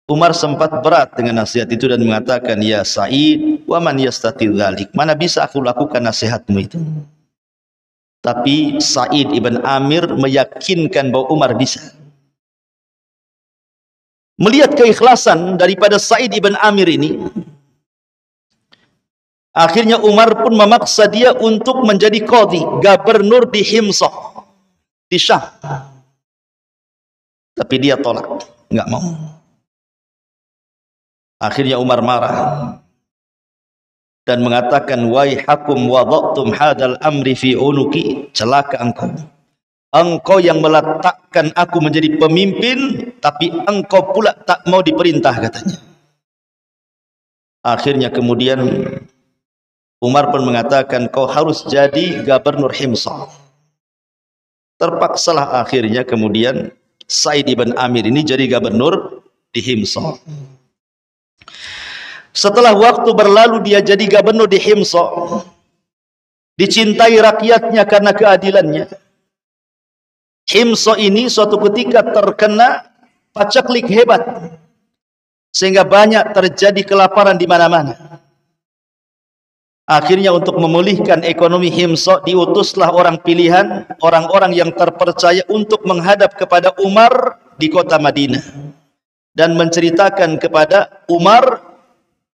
Umar sempat berat dengan nasihat itu dan mengatakan, ya Sa'id, wa man yastati dzalik, mana bisa aku lakukan nasihatmu itu. Tapi Sa'id ibn Amir meyakinkan bahwa Umar bisa. Melihat keikhlasan daripada Sa'id ibn Amir ini, akhirnya Umar pun memaksa dia untuk menjadi qadhi, gubernur di Himsah, di Syam. Tapi dia tolak, enggak mau. Akhirnya Umar marah dan mengatakan, waihakum wada'tum hadal amri fi unuki, celaka engkau. Engkau yang meletakkan aku menjadi pemimpin, tapi engkau pula tak mau diperintah, katanya. Akhirnya kemudian Umar pun mengatakan, kau harus jadi gubernur Himsah. Terpaksalah akhirnya kemudian Sa'id ibn Amir ini jadi gubernur di Himsah. Setelah waktu berlalu, dia jadi gubernur di Himsah, dicintai rakyatnya karena keadilannya. Himsah ini suatu ketika terkena pacaklik hebat, sehingga banyak terjadi kelaparan di mana-mana. Akhirnya untuk memulihkan ekonomi Himsah, diutuslah orang pilihan, orang-orang yang terpercaya untuk menghadap kepada Umar di kota Madinah dan menceritakan kepada Umar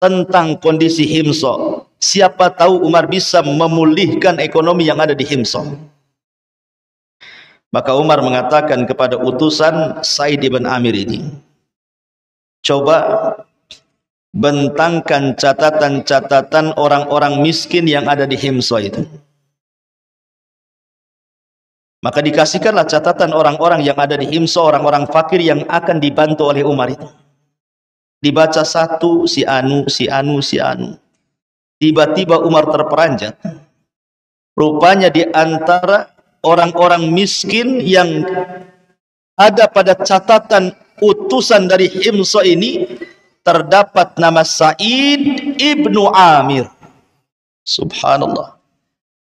tentang kondisi Himsah. Siapa tahu Umar bisa memulihkan ekonomi yang ada di Himsah. Maka Umar mengatakan kepada utusan Sa'id ibn Amir ini, coba bentangkan catatan-catatan orang-orang miskin yang ada di Himsah itu. Maka dikasihkanlah catatan orang-orang yang ada di Himsah, orang-orang fakir yang akan dibantu oleh Umar itu. Dibaca satu, si anu, si anu, si anu. Tiba-tiba Umar terperanjat. Rupanya di antara orang-orang miskin yang ada pada catatan utusan dari Himsah ini, terdapat nama Sa'id ibnu Amir. Subhanallah.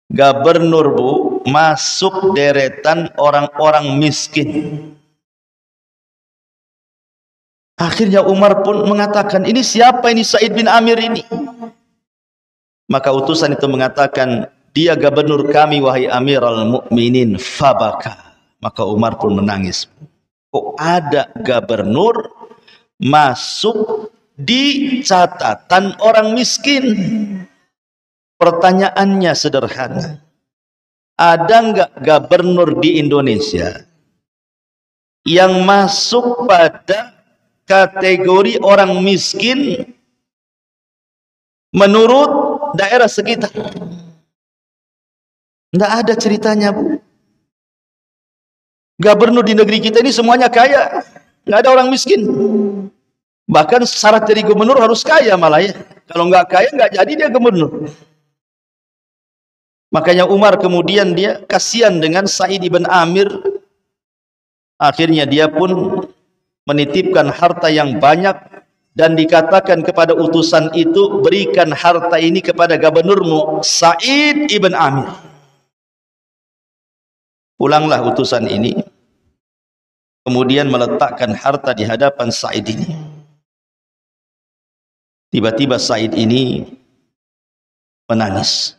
Gubernur, Bu, masuk deretan orang-orang miskin. Akhirnya Umar pun mengatakan, ini siapa ini Sa'id bin Amir ini? Maka utusan itu mengatakan, dia gubernur kami wahai Amirul Mukminin. Fabaka. Maka Umar pun menangis. Kok ada gubernur masuk di catatan orang miskin? Pertanyaannya sederhana. Ada enggak gubernur di Indonesia yang masuk pada kategori orang miskin menurut daerah sekitar? Tidak ada ceritanya, Bu. Gubernur di negeri kita ini semuanya kaya, nggak ada orang miskin. Bahkan syarat jadi gubernur harus kaya malah ya. Kalau nggak kaya nggak jadi dia gubernur. Makanya Umar kemudian dia kasihan dengan Sa'id ibn Amir. Akhirnya dia pun menitipkan harta yang banyak dan dikatakan kepada utusan itu, berikan harta ini kepada gubernurmu Sa'id ibn Amir. Pulanglah utusan ini, kemudian meletakkan harta di hadapan Sa'id ini. Tiba-tiba Sa'id ini menangis.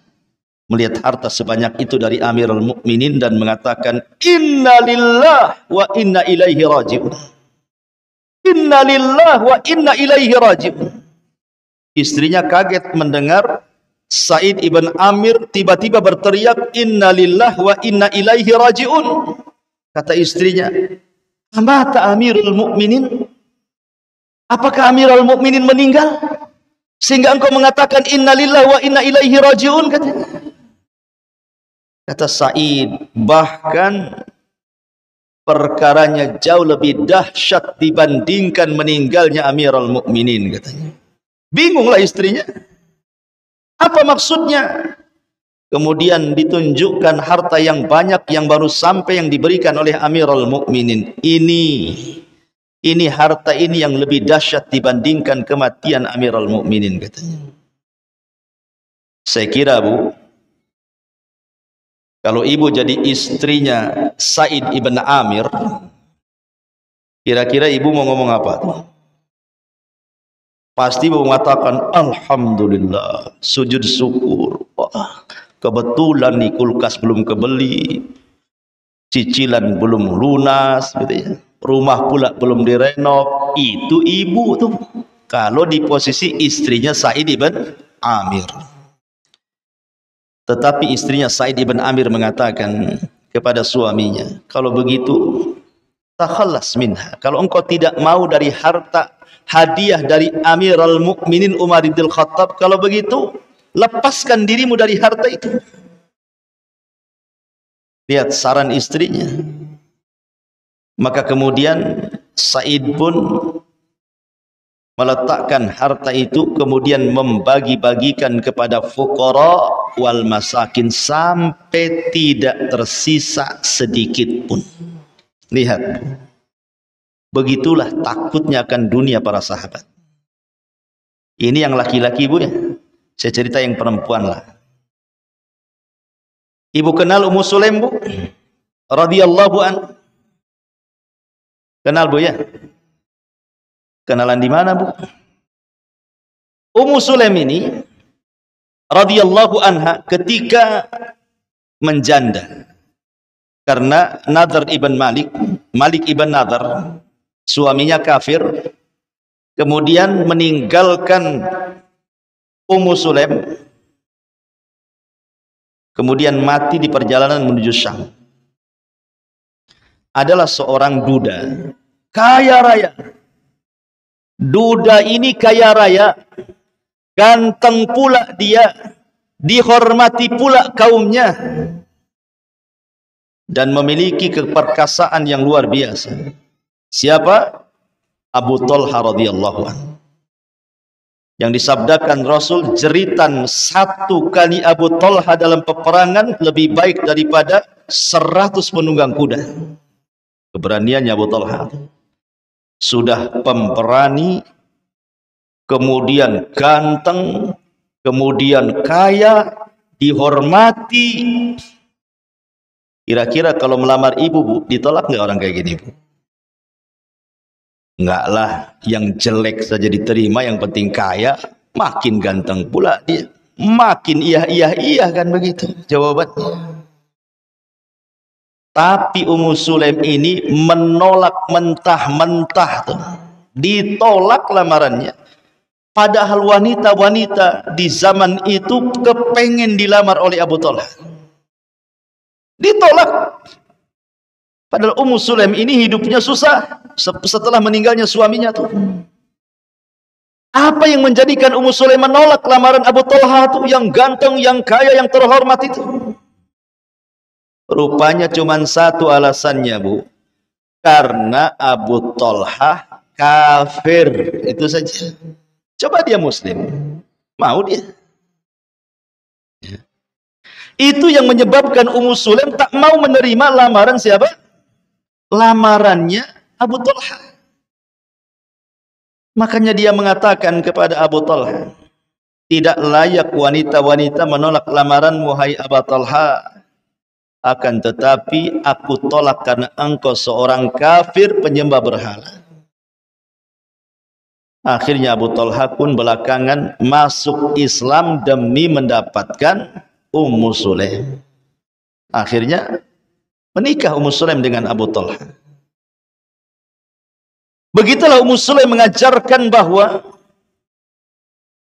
melihat harta sebanyak itu dari Amirul Mukminin dan mengatakan, Inna lillah wa inna ilaihi raji'un. Inna lillah wa inna ilaihi raji'un. Istrinya kaget mendengar Sa'id ibn Amir tiba-tiba berteriak, Inna lillah wa inna ilaihi raji'un. Kata istrinya, amata Amirul Mukminin? Apakah Amirul Mukminin meninggal? Sehingga engkau mengatakan Inna lillah wa inna ilaihi raji'un, katanya. Kata Sa'id, bahkan perkaranya jauh lebih dahsyat dibandingkan meninggalnya Amirul Mukminin, katanya. Bingunglah istrinya. Apa maksudnya? Kemudian ditunjukkan harta yang banyak yang baru sampai yang diberikan oleh Amirul Mukminin. Ini harta ini yang lebih dahsyat dibandingkan kematian Amirul Mukminin, katanya. Saya kira, Bu, kalau ibu jadi istrinya Sa'id ibn Amir, kira-kira ibu mau ngomong apa? Pasti ibu mengatakan, Alhamdulillah, sujud syukur. Wah, kebetulan nih kulkas belum kebeli, cicilan belum lunas, gitu ya. Rumah pula belum direnov. Itu ibu tuh, kalau di posisi istrinya Sa'id ibn Amir. Tetapi istrinya Sa'id ibn Amir mengatakan kepada suaminya, kalau begitu, takhallas minha. Kalau engkau tidak mau dari harta hadiah dari Amirul Mukminin Umar bin Khattab, kalau begitu, lepaskan dirimu dari harta itu. Lihat saran istrinya. Maka kemudian Sa'id pun meletakkan harta itu, kemudian membagi-bagikan kepada fuqara wal masakin sampai tidak tersisa sedikit pun. Lihat, begitulah takutnya akan dunia para sahabat. Ini yang laki-laki, Bu, ya. Saya cerita yang perempuan lah. Ibu kenal Ummu Sulaim, Bu? Radhiyallahu an. Kenal, Bu, ya? Kenalan di mana, Bu? Ummu Sulaim ini radhiyallahu anha ketika menjanda karena Nadhr ibn Malik ibn Nadhr, suaminya kafir, kemudian meninggalkan Ummu Sulaim, kemudian mati di perjalanan menuju Syam. Adalah seorang duda kaya raya. Duda ini kaya raya, ganteng pula dia, dihormati pula kaumnya, dan memiliki keperkasaan yang luar biasa. Siapa? Abu Talha radhiyallahu anhu. Yang disabdakan Rasul, jeritan satu kali Abu Talha dalam peperangan lebih baik daripada 100 penunggang kuda. Keberaniannya Abu Talha. Sudah pemberani, kemudian ganteng, kemudian kaya, dihormati. Kira-kira kalau melamar ibu, Bu, ditolak nggak orang kayak gini, Bu? Enggak lah, yang jelek saja diterima, yang penting kaya, makin ganteng pula dia, makin iya kan, begitu jawabannya. Tapi Ummu Sulaim ini menolak mentah-mentah tuh. Ditolak lamarannya. Padahal wanita-wanita di zaman itu kepengen dilamar oleh Abu Talha. Ditolak. Padahal Ummu Sulaim ini hidupnya susah setelah meninggalnya suaminya tuh. Apa yang menjadikan Ummu Sulaim menolak lamaran Abu Talha tuh, yang ganteng, yang kaya, yang terhormat itu? Rupanya cuma satu alasannya, Bu. Karena Abu Talha kafir, itu saja. Coba dia muslim, mau dia? Ya. Itu yang menyebabkan Ummu Sulaim tak mau menerima lamaran siapa? Lamarannya Abu Talha. Makanya dia mengatakan kepada Abu Talha, tidak layak wanita-wanita menolak lamaranmu, hai Abu Talha. Akan tetapi aku tolak karena engkau seorang kafir penyembah berhala. Akhirnya Abu Talha pun belakangan masuk Islam demi mendapatkan Ummu Sulaim. Akhirnya menikah Ummu Sulaim dengan Abu Talha. Begitulah Ummu Sulaim mengajarkan bahwa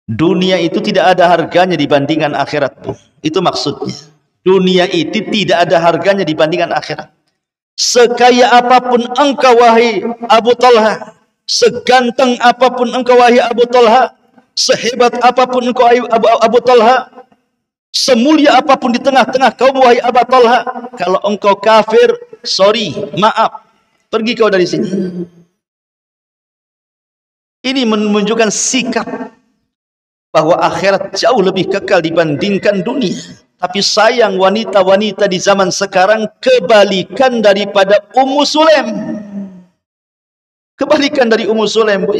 dunia itu tidak ada harganya dibandingkan akhirat, Bu. Itu maksudnya. Dunia itu tidak ada harganya dibandingkan akhirat. Sekaya apapun engkau wahai Abu Talha, seganteng apapun engkau wahai Abu Talha, sehebat apapun engkau Abu Talha, semulia apapun di tengah-tengah kaum wahai Abu Talha, kalau engkau kafir, sorry, maaf, pergi kau dari sini. Ini menunjukkan sikap bahwa akhirat jauh lebih kekal dibandingkan dunia. Tapi sayang wanita-wanita di zaman sekarang kebalikan daripada Ummu Sulaim. Kebalikan dari Ummu Sulaim, Bu.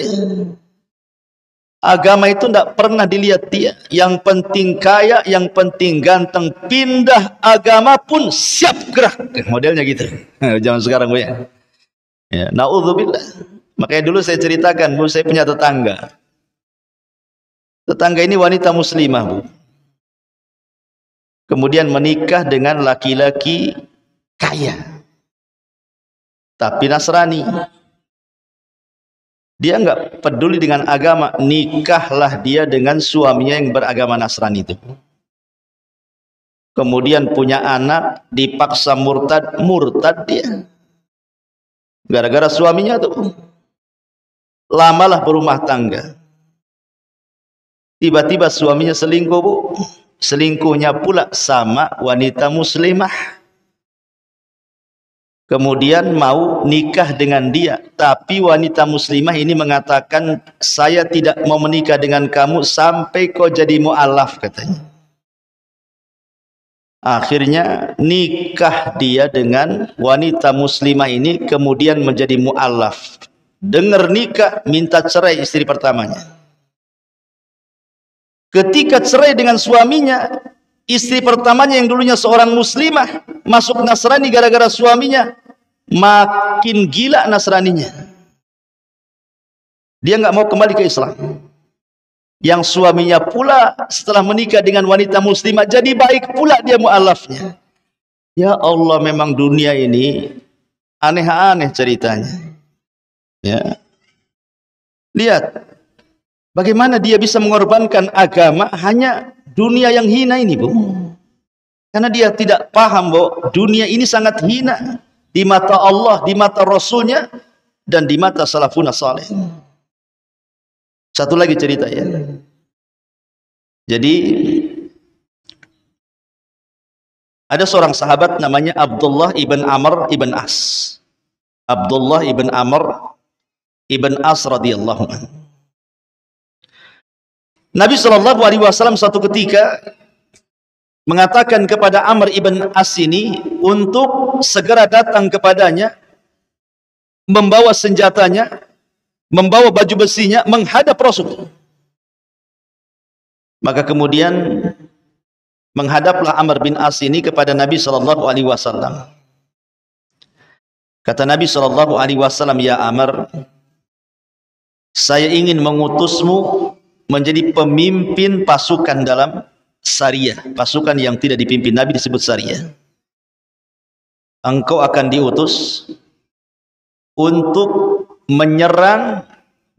Agama itu tidak pernah dilihat dia. Yang penting kaya, yang penting ganteng. Pindah agama pun siap gerak. Modelnya gitu. Zaman sekarang, Bu, ya. Na'udzubillah. Makanya dulu saya ceritakan, Bu, saya punya tetangga. Tetangga ini wanita muslimah, Bu. Kemudian menikah dengan laki-laki kaya, tapi Nasrani. Dia nggak peduli dengan agama, nikahlah dia dengan suaminya yang beragama Nasrani itu. Kemudian punya anak, dipaksa murtad dia. Gara-gara suaminya tuh. Lamalah berumah tangga. Tiba-tiba suaminya selingkuh, Bu. Selingkuhnya pula sama wanita muslimah. Kemudian mau nikah dengan dia, tapi wanita muslimah ini mengatakan, saya tidak mau menikah dengan kamu sampai kau jadi mu'alaf, katanya. Akhirnya nikah dia dengan wanita muslimah ini, kemudian menjadi mu'alaf. Dengar nikah, minta cerai istri pertamanya. Ketika cerai dengan suaminya, istri pertamanya yang dulunya seorang muslimah masuk Nasrani gara-gara suaminya, makin gila Nasraninya. Dia nggak mau kembali ke Islam. Yang suaminya pula setelah menikah dengan wanita muslimah jadi baik pula dia mu'alafnya. Ya Allah, memang dunia ini aneh-aneh ceritanya. Ya. Lihat bagaimana dia bisa mengorbankan agama hanya dunia yang hina ini, Bu. Karena dia tidak paham bahwa dunia ini sangat hina di mata Allah, di mata Rasulnya, dan di mata salafun saleh. Satu lagi cerita, ya. Jadi ada seorang sahabat namanya Abdullah ibn Amr ibn As. Abdullah ibn Amr ibn As radhiyallahu anhu. Nabi SAW suatu ketika mengatakan kepada Amr ibn As ini untuk segera datang kepadanya, membawa senjatanya, membawa baju besinya, menghadap Rasul. Maka kemudian menghadaplah Amr bin As ini kepada Nabi SAW. Kata Nabi SAW, ya Amr, saya ingin mengutusmu menjadi pemimpin pasukan dalam Sariyah. Pasukan yang tidak dipimpin Nabi disebut Sariyah. Engkau akan diutus untuk menyerang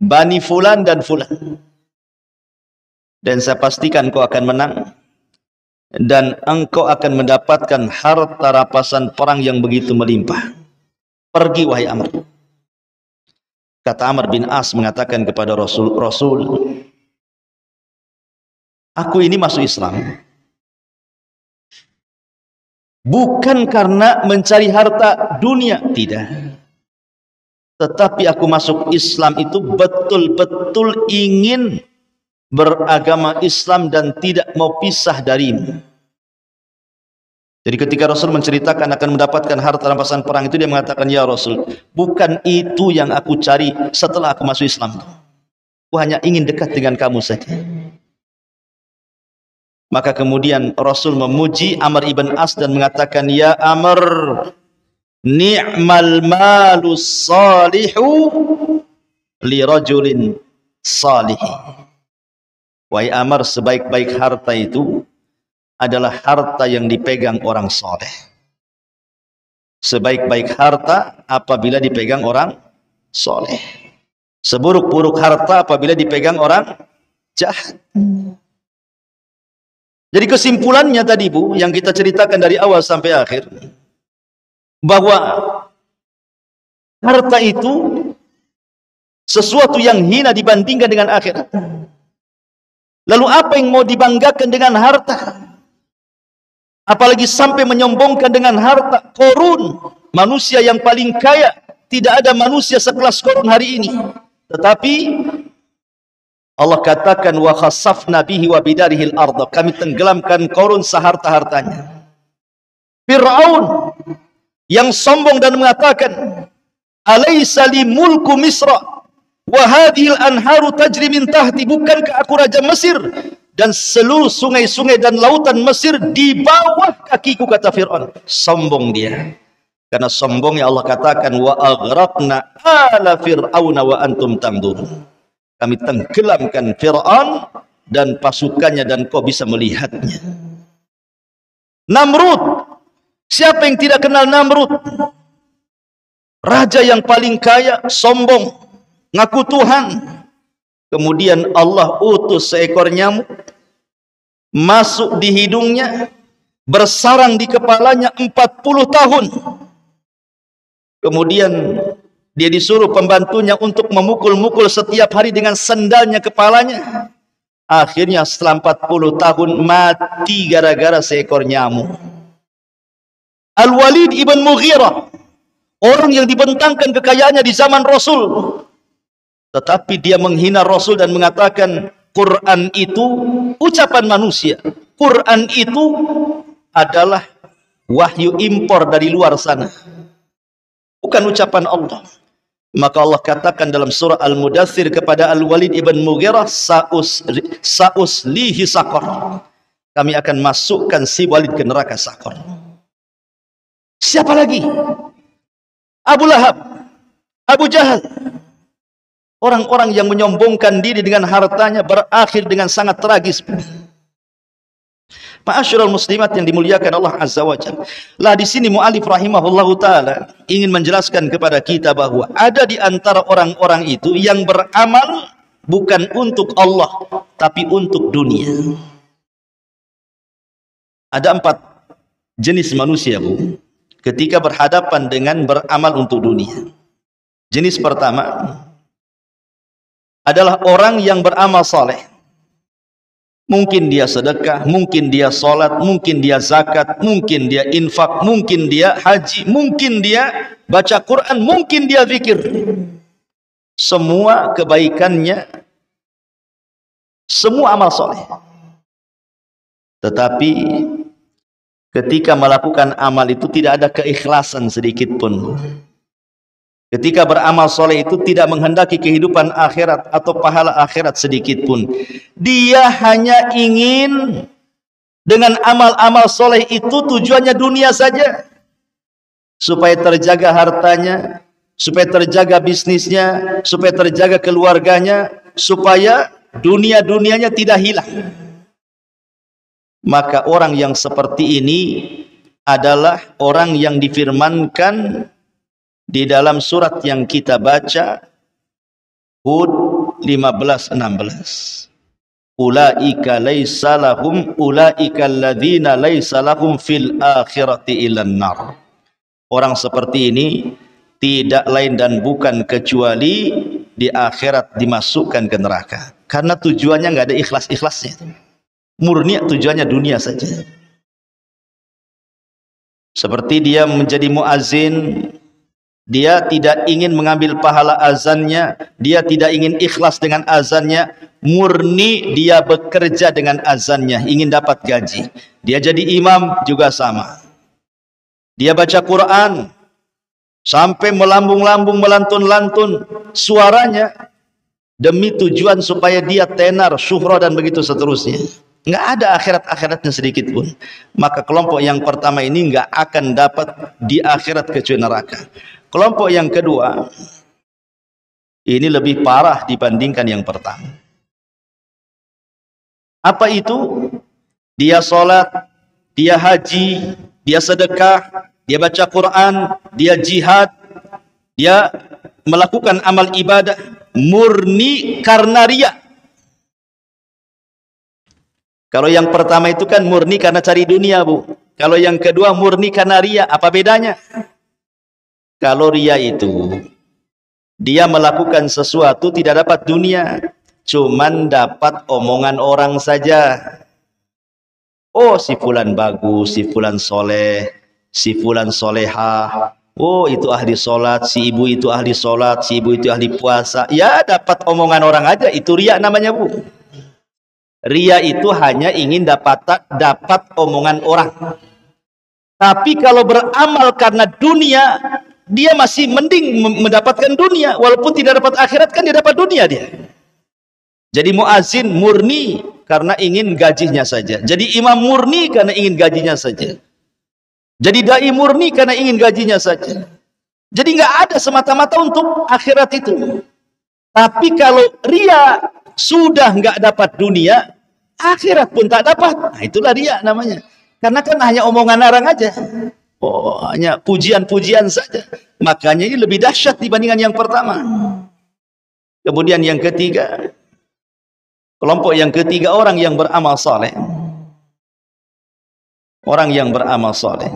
Bani Fulan dan Fulan. Dan saya pastikan engkau akan menang. Dan engkau akan mendapatkan harta rampasan perang yang begitu melimpah. Pergi wahai Amr. Kata Amr bin As mengatakan kepada Rasul, aku ini masuk Islam bukan karena mencari harta dunia, tidak. Tetapi aku masuk Islam itu betul-betul ingin beragama Islam dan tidak mau pisah darimu. Jadi ketika Rasul menceritakan akan mendapatkan harta rampasan perang itu, dia mengatakan, ya Rasul, bukan itu yang aku cari setelah aku masuk Islam. Aku hanya ingin dekat dengan kamu saja. Maka kemudian Rasul memuji Amr ibn As dan mengatakan, ya Amr, ni'mal malus salihu li rajulin salih. Wahai Amr, sebaik-baik harta itu adalah harta yang dipegang orang soleh. Sebaik-baik harta apabila dipegang orang soleh. Seburuk-buruk harta apabila dipegang orang jahat. Jadi kesimpulannya tadi Bu, yang kita ceritakan dari awal sampai akhir, bahwa harta itu sesuatu yang hina dibandingkan dengan akhirat. Lalu apa yang mau dibanggakan dengan harta? Apalagi sampai menyombongkan dengan harta. Korun, manusia yang paling kaya. Tidak ada manusia sekelas Korun hari ini. Tetapi Allah katakan wa khasafna bihi wa bidarihil arda. Kami tenggelamkan Korun seharta-hartanya. Fir'aun yang sombong dan mengatakan, alaysa li mulku Misra wa hadhil anharu tajri min tahti. Bukankah aku raja Mesir dan seluruh sungai-sungai dan lautan Mesir di bawah kakiku, kata Fir'aun. Sombong dia. Karena sombongnya Allah katakan wa aghraqna ala fir'auna wa antum tanzurun. Kami tenggelamkan Fir'aun dan pasukannya dan kau bisa melihatnya. Namrud. Siapa yang tidak kenal Namrud? Raja yang paling kaya, sombong, ngaku Tuhan. Kemudian Allah utus seekor nyamuk masuk di hidungnya, bersarang di kepalanya 40 tahun. Kemudian dia disuruh pembantunya untuk memukul-mukul setiap hari dengan sendalnya kepalanya. Akhirnya setelah 40 tahun mati gara-gara seekor nyamuk. Al-Walid ibn Mughirah, orang yang dibentangkan kekayaannya di zaman Rasul, tetapi dia menghina Rasul dan mengatakan Quran itu ucapan manusia. Quran itu adalah wahyu impor dari luar sana, bukan ucapan Allah. Maka Allah katakan dalam surah Al-Mudaththir kepada Al-Walid ibn Mughirah, sa'uslihi saqar. Kami akan masukkan si Walid ke neraka Saqar. Siapa lagi? Abu Lahab, Abu Jahal. Orang-orang yang menyombongkan diri dengan hartanya berakhir dengan sangat tragis. Ma'asyiral muslimat yang dimuliakan Allah Azza wa Jalla. Lah di sini mu'alif rahimahullahu taala ingin menjelaskan kepada kita bahwa ada di antara orang-orang itu yang beramal bukan untuk Allah tapi untuk dunia. Ada 4 jenis manusia, Bu, ketika berhadapan dengan beramal untuk dunia. Jenis pertama adalah orang yang beramal soleh. Mungkin dia sedekah, mungkin dia sholat, mungkin dia zakat, mungkin dia infak, mungkin dia haji, mungkin dia baca Quran, mungkin dia zikir. Semua kebaikannya, semua amal soleh. Tetapi ketika melakukan amal itu tidak ada keikhlasan sedikit pun. Ketika beramal soleh itu tidak menghendaki kehidupan akhirat atau pahala akhirat sedikit pun. Dia hanya ingin dengan amal-amal soleh itu tujuannya dunia saja. Supaya terjaga hartanya, supaya terjaga bisnisnya, supaya terjaga keluarganya, supaya dunia-dunianya tidak hilang. Maka orang yang seperti ini adalah orang yang difirmankan di dalam surat yang kita baca, Hud 15:16. Ulaika laisa lahum ulaika alladzina laisa lahum fil akhirati illan nar. Orang seperti ini tidak lain dan bukan kecuali di akhirat dimasukkan ke neraka. Karena tujuannya nggak ada ikhlas-ikhlasnya. Murni tujuannya dunia saja. Seperti dia menjadi muazin, dia tidak ingin mengambil pahala azannya, dia tidak ingin ikhlas dengan azannya, murni dia bekerja dengan azannya, ingin dapat gaji. Dia jadi imam juga sama. Dia baca Quran sampai melambung-lambung, melantun-lantun suaranya demi tujuan supaya dia tenar, syuhra dan begitu seterusnya. Nggak ada akhirat-akhiratnya sedikit pun. Maka kelompok yang pertama ini nggak akan dapat di akhirat kecuali neraka. Kelompok yang kedua ini lebih parah dibandingkan yang pertama. Apa itu? dia sholat, dia haji, dia sedekah, dia baca Quran, dia jihad, dia melakukan amal ibadah murni karena riya. Kalau yang pertama itu kan murni karena cari dunia, Bu. Kalau yang kedua murni karena riya, apa bedanya? Kalau riya itu dia melakukan sesuatu tidak dapat dunia, cuman dapat omongan orang saja. Oh, si fulan bagus, si fulan soleh, si fulan solehah. Oh, itu ahli sholat, si ibu itu ahli sholat, si ibu itu ahli puasa. Ya, dapat omongan orang aja, itu riya namanya, Bu. Riya itu hanya ingin dapat omongan orang. Tapi kalau beramal karena dunia, dia masih mending mendapatkan dunia. Walaupun tidak dapat akhirat, kan dia dapat dunia dia. Jadi muazin murni karena ingin gajinya saja. Jadi imam murni karena ingin gajinya saja. Jadi dai murni karena ingin gajinya saja. Jadi nggak ada semata-mata untuk akhirat itu. Tapi kalau riya sudah nggak dapat dunia, akhirat pun tak dapat. Nah, itulah riya namanya. Karena kan hanya omongan orang aja. Oh, hanya pujian-pujian saja. Makanya ini lebih dahsyat dibandingkan yang pertama. Kemudian yang ketiga, kelompok yang ketiga, orang yang beramal saleh. Orang yang beramal saleh,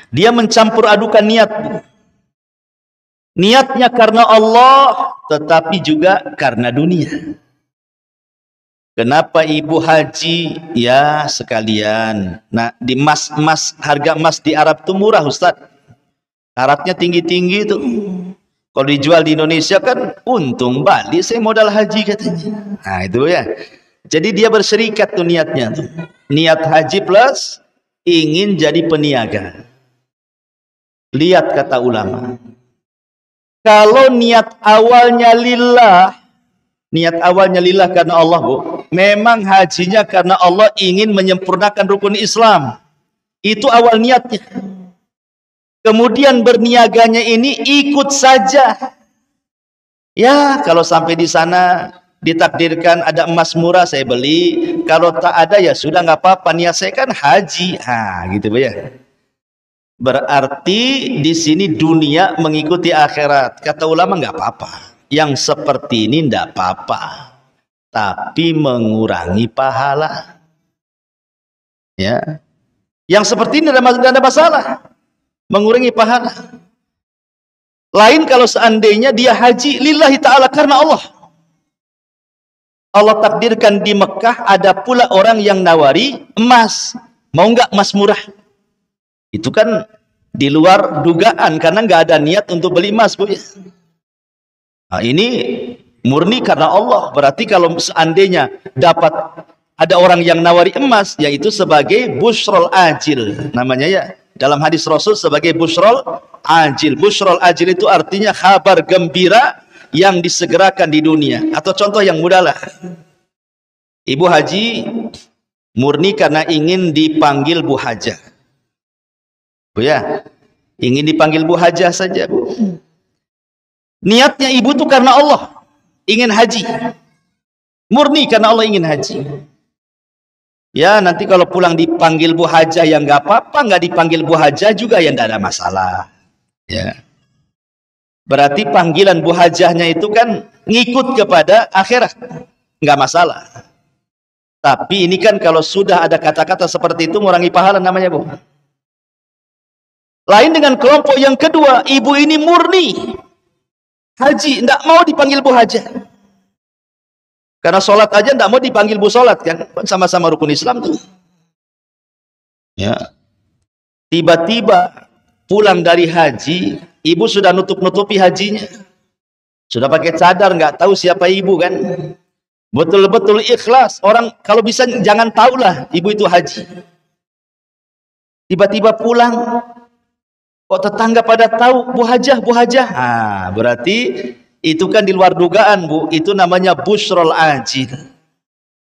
dia mencampur adukan niat. Niatnya karena Allah, tetapi juga karena dunia. Kenapa ibu haji? Ya sekalian. Nah, di harga emas di Arab itu murah, Ustaz. Syaratnya tinggi-tinggi itu. Kalau dijual di Indonesia kan untung, balik saya modal haji katanya. Nah itu ya. Jadi dia berserikat tuh niatnya tuh. Niat haji plus ingin jadi peniaga. Lihat kata ulama. Kalau niat awalnya lillah, niat awalnya lillah karena Allah, Bu. Memang hajinya karena Allah ingin menyempurnakan rukun Islam. Itu awal niatnya. Kemudian berniaganya ini ikut saja. Ya, kalau sampai di sana ditakdirkan ada emas murah, saya beli. Kalau tak ada ya sudah, nggak apa-apa, niat saya kan haji. Gitu ya. Berarti di sini dunia mengikuti akhirat. Kata ulama nggak apa-apa. Yang seperti ini nggak apa-apa. Tapi mengurangi pahala. Ya. Yang seperti ini tidak ada masalah. Mengurangi pahala. Lain kalau seandainya dia haji lillahi ta'ala karena Allah. Allah takdirkan di Mekah ada pula orang yang nawari emas. Mau nggak emas murah? Itu kan di luar dugaan karena nggak ada niat untuk beli emas, Bu. Nah, ini murni karena Allah. Berarti kalau seandainya dapat ada orang yang nawari emas, yaitu sebagai busrol ajil namanya ya. Dalam hadis Rasul sebagai busrol ajil. Busrol ajil itu artinya kabar gembira yang disegerakan di dunia. Atau contoh yang mudah lah. Ibu haji murni karena ingin dipanggil Bu Hajah. Bu ya, ingin dipanggil Bu Hajah saja, Bu. Niatnya ibu tuh karena Allah ingin haji. Murni karena Allah ingin haji. Ya, nanti kalau pulang dipanggil Bu Hajah ya nggak apa-apa, nggak dipanggil Bu Hajah juga ya nggak ada masalah. Ya. Berarti panggilan Bu Hajahnya itu kan ngikut kepada akhirat, nggak masalah. Tapi ini kan kalau sudah ada kata-kata seperti itu mengurangi pahala namanya, Bu. Lain dengan kelompok yang kedua, ibu ini murni haji, nggak mau dipanggil Bu Hajah. Karena sholat aja nggak mau dipanggil Bu Sholat kan, sama-sama rukun Islam tuh. Ya. Tiba-tiba pulang dari haji, ibu sudah nutup-nutupi hajinya. Sudah pakai cadar, nggak tahu siapa ibu kan. Betul-betul ikhlas. Orang kalau bisa jangan tahulah ibu itu haji. Tiba-tiba pulang, kok tetangga pada tahu Bu Hajah, Bu Hajah. Berarti itu kan di luar dugaan, Bu. Itu namanya busrol ajil.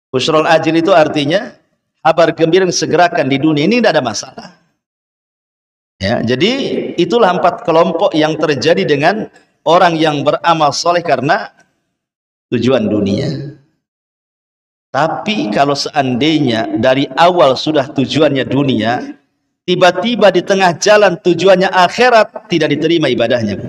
Busrol ajil itu artinya kabar gembira yang segerakan di dunia. Ini tidak ada masalah. Ya, jadi itulah 4 kelompok yang terjadi dengan orang yang beramal soleh karena tujuan dunia. Tapi kalau seandainya dari awal sudah tujuannya dunia, tiba-tiba di tengah jalan tujuannya akhirat, tidak diterima ibadahnya.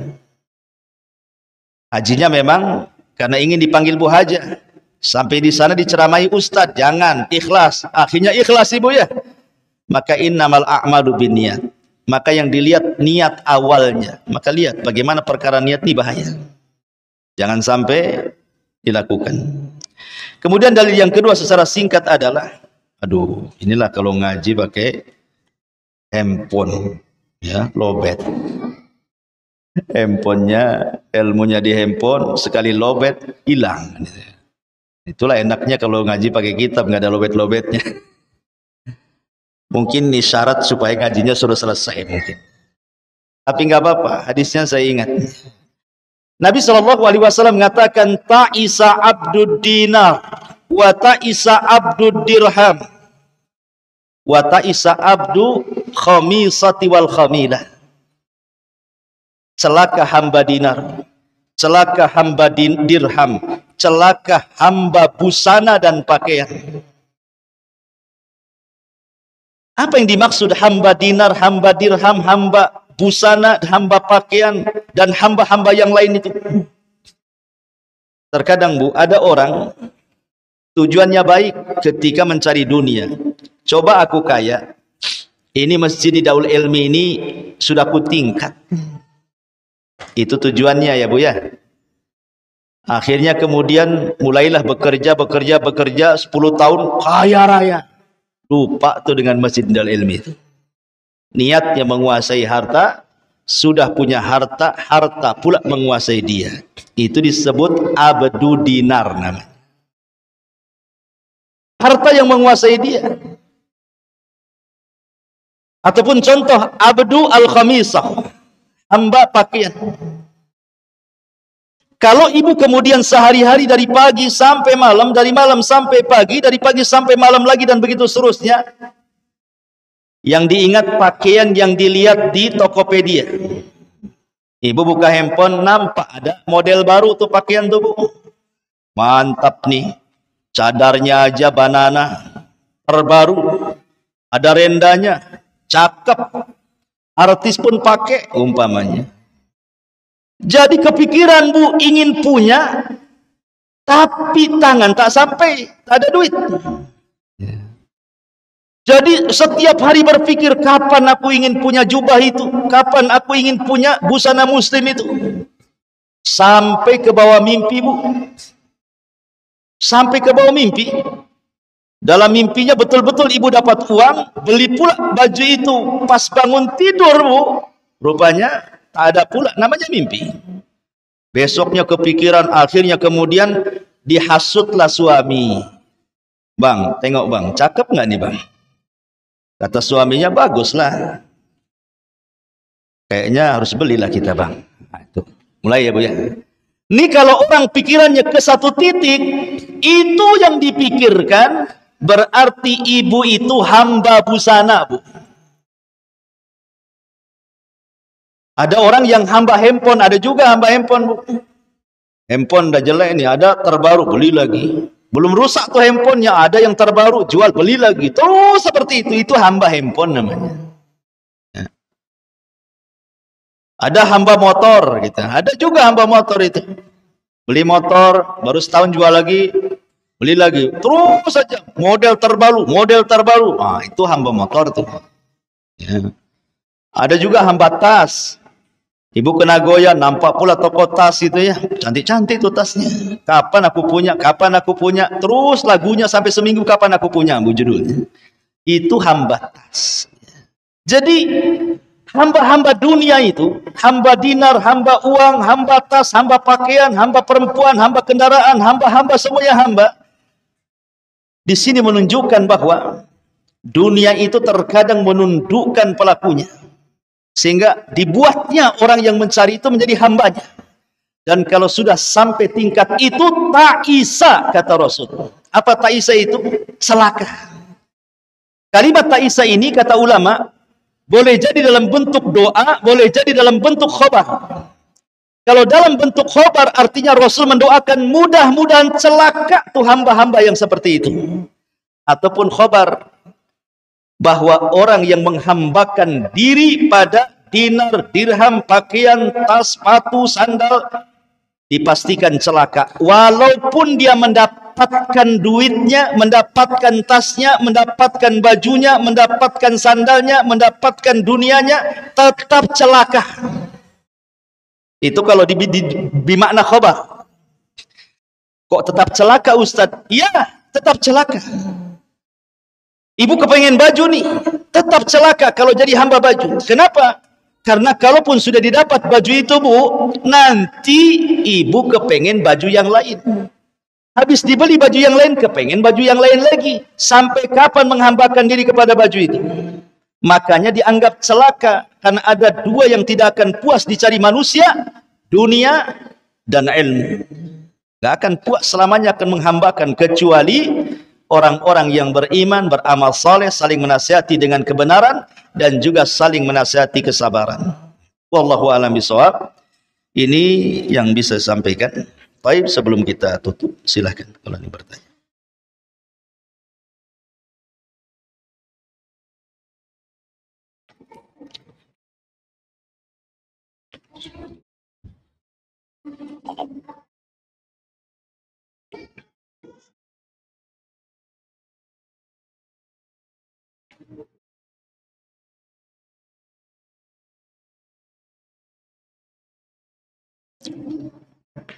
Hajinya memang karena ingin dipanggil Bu Haja. Sampai di sana diceramai Ustadz, jangan, ikhlas. Akhirnya ikhlas ibu ya. Maka innamal a'malu binniyat. Maka yang dilihat niat awalnya. Maka lihat bagaimana perkara niat ini bahaya. Jangan sampai dilakukan. Kemudian dalil yang kedua secara singkat adalah, aduh, inilah kalau ngaji pakai handphone, ya, lobet. Handphonenya, ilmunya di handphone, sekali lobet hilang. Itulah enaknya kalau ngaji pakai kitab, nggak ada lobet-lobetnya. Mungkin ini syarat supaya ngajinya sudah selesai mungkin. Tapi nggak apa-apa, hadisnya saya ingat. Nabi SAW mengatakan, ta'isa abdud dinar, wa ta'isa abdud dirham, wa ta'isa abdu khamisati wal khamilah. Celaka hamba dinar, celaka hamba dirham, celaka hamba busana dan pakaian. Apa yang dimaksud hamba dinar, hamba dirham, hamba busana, hamba pakaian, dan hamba-hamba yang lain itu? Terkadang Bu, ada orang tujuannya baik ketika mencari dunia. Coba aku kaya, ini masjid di Daul Ilmi ini sudah ku tingkat. Itu tujuannya ya Bu ya. Akhirnya kemudian mulailah bekerja 10 tahun kaya raya. Lupa tuh dengan masjid Daul Ilmi itu. Niatnya menguasai harta, sudah punya harta, harta pula menguasai dia. Itu disebut abdu dinar namanya. Harta yang menguasai dia. Ataupun contoh abdu al-khamisah, hamba pakaian. Kalau ibu kemudian sehari-hari dari pagi sampai malam, dari malam sampai pagi, dari pagi sampai malam lagi dan begitu seterusnya, yang diingat pakaian yang dilihat di Tokopedia. Ibu buka handphone, nampak ada model baru tuh pakaian tuh Bu. Mantap nih, cadarnya aja banana, terbaru, ada rendanya, cakep, artis pun pakai umpamanya. Jadi kepikiran Bu ingin punya, tapi tangan tak sampai, tak ada duit. Jadi setiap hari berpikir, kapan aku ingin punya jubah itu, kapan aku ingin punya busana muslim itu. Sampai ke bawah mimpi Bu. Sampai ke bawah mimpi. Dalam mimpinya betul-betul ibu dapat uang, beli pula baju itu. Pas bangun tidur Bu, rupanya tak ada pula, namanya mimpi. Besoknya kepikiran, akhirnya kemudian dihasutlah suami. Bang, tengok Bang, cakep nggak nih Bang? Kata suaminya, baguslah. Kayaknya harus belilah kita Bang. Nah, itu. Mulai ya Bu ya. Ini kalau orang pikirannya ke satu titik, itu yang dipikirkan, berarti ibu itu hamba busana Bu. Ada orang yang hamba handphone, ada juga hamba handphone Bu. Handphone udah jelek nih, ada terbaru, beli lagi. Belum rusak tuh handphonenya, ada yang terbaru, jual, beli lagi. Terus seperti itu hamba handphone namanya. Ya. Ada hamba motor gitu. Ada juga hamba motor itu. Beli motor, baru setahun jual lagi, beli lagi. Terus saja, model terbaru. Ah, itu hamba motor tuh. Ya. Ada juga hamba tas. Ibu ke Nagoya, nampak pula toko tas itu ya. Cantik-cantik tuh tasnya. Kapan aku punya. Terus lagunya sampai seminggu, kapan aku punya, Bu, judulnya. Itu hamba tas. Jadi, hamba-hamba dunia itu, hamba dinar, hamba uang, hamba tas, hamba pakaian, hamba perempuan, hamba kendaraan, hamba-hamba, semuanya hamba. Di sini menunjukkan bahwa dunia itu terkadang menundukkan pelakunya. Sehingga dibuatnya orang yang mencari itu menjadi hambanya. Dan kalau sudah sampai tingkat itu, ta'isa, kata Rasul. Apa ta'isa itu? Celaka. Kalimat ta'isa ini, kata ulama, boleh jadi dalam bentuk doa, boleh jadi dalam bentuk khobar. Kalau dalam bentuk khobar artinya Rasul mendoakan mudah-mudahan celaka tuh hamba-hamba yang seperti itu. Ataupun khobar bahwa orang yang menghambakan diri pada dinar, dirham, pakaian, tas, sepatu, sandal dipastikan celaka. Walaupun dia mendapatkan duitnya, mendapatkan tasnya, mendapatkan bajunya, mendapatkan sandalnya, mendapatkan dunianya, tetap celaka. Itu kalau di makna khobar. Kok tetap celaka Ustadz? Ya, tetap celaka. Ibu kepengen baju nih, tetap celaka kalau jadi hamba baju. Kenapa? Karena kalaupun sudah didapat baju itu, Bu, nanti ibu kepengen baju yang lain. Habis dibeli baju yang lain, kepengen baju yang lain lagi. Sampai kapan menghambakan diri kepada baju itu? Makanya dianggap celaka. Karena ada dua yang tidak akan puas dicari manusia, dunia dan ilmu. Gak akan puas selamanya akan menghambakan, kecuali orang-orang yang beriman, beramal saleh, saling menasihati dengan kebenaran, dan juga saling menasihati kesabaran. Wallahu a'lam bishawab. Ini yang bisa saya sampaikan. Baik, sebelum kita tutup, silahkan kalau ini bertanya.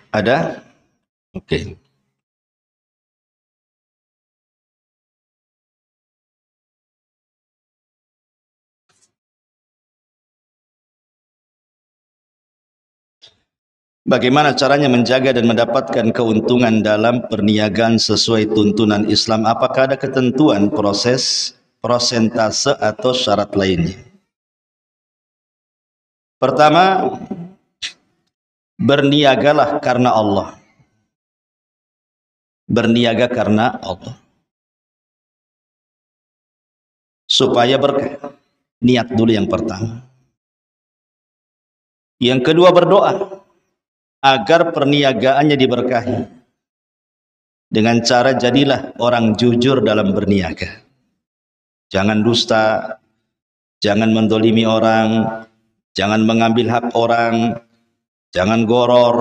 Ada? Oke. Bagaimana caranya menjaga dan mendapatkan keuntungan dalam perniagaan sesuai tuntunan Islam? Apakah ada ketentuan proses, persentase atau syarat lainnya? Pertama, berniagalah karena Allah. Berniaga karena Allah. Supaya berkah. Niat dulu yang pertama. Yang kedua, berdoa agar perniagaannya diberkahi. Dengan cara jadilah orang jujur dalam berniaga. Jangan dusta, jangan mendolimi orang, jangan mengambil hak orang, jangan goror,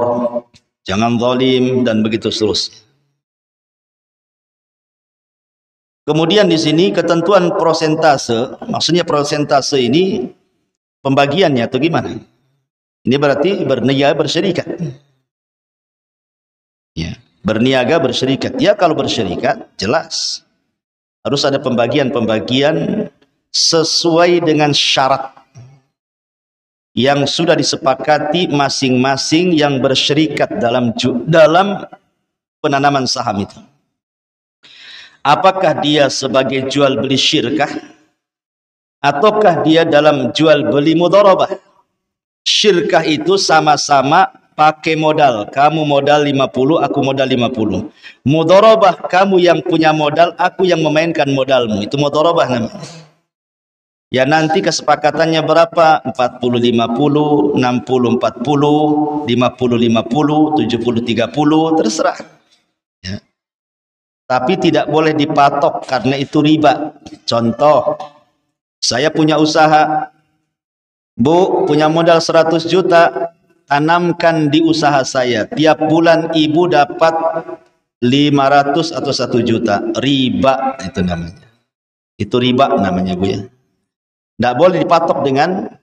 jangan zalim, dan begitu seterusnya. Kemudian di sini ketentuan prosentase, maksudnya prosentase ini pembagiannya atau gimana? Ini berarti berniaga berserikat. Ya, berniaga berserikat. Ya, kalau berserikat jelas harus ada pembagian-pembagian sesuai dengan syarat yang sudah disepakati masing-masing yang berserikat dalam penanaman saham itu. Apakah dia sebagai jual beli syirkah ataukah dia dalam jual beli mudharabah? Syirkah itu sama-sama pakai modal. Kamu modal 50, aku modal 50. Mudharabah, kamu yang punya modal, aku yang memainkan modalmu. Itu mudharabah namanya. Ya, nanti kesepakatannya berapa? 40-50, 60-40, 50-50, 70-30, terserah. Ya. Tapi tidak boleh dipatok karena itu riba. Contoh, saya punya usaha, Bu, punya modal 100 juta, tanamkan di usaha saya. Tiap bulan ibu dapat 500 atau 1 juta. Riba itu namanya. Itu riba namanya, Bu ya. Tidak boleh dipatok dengan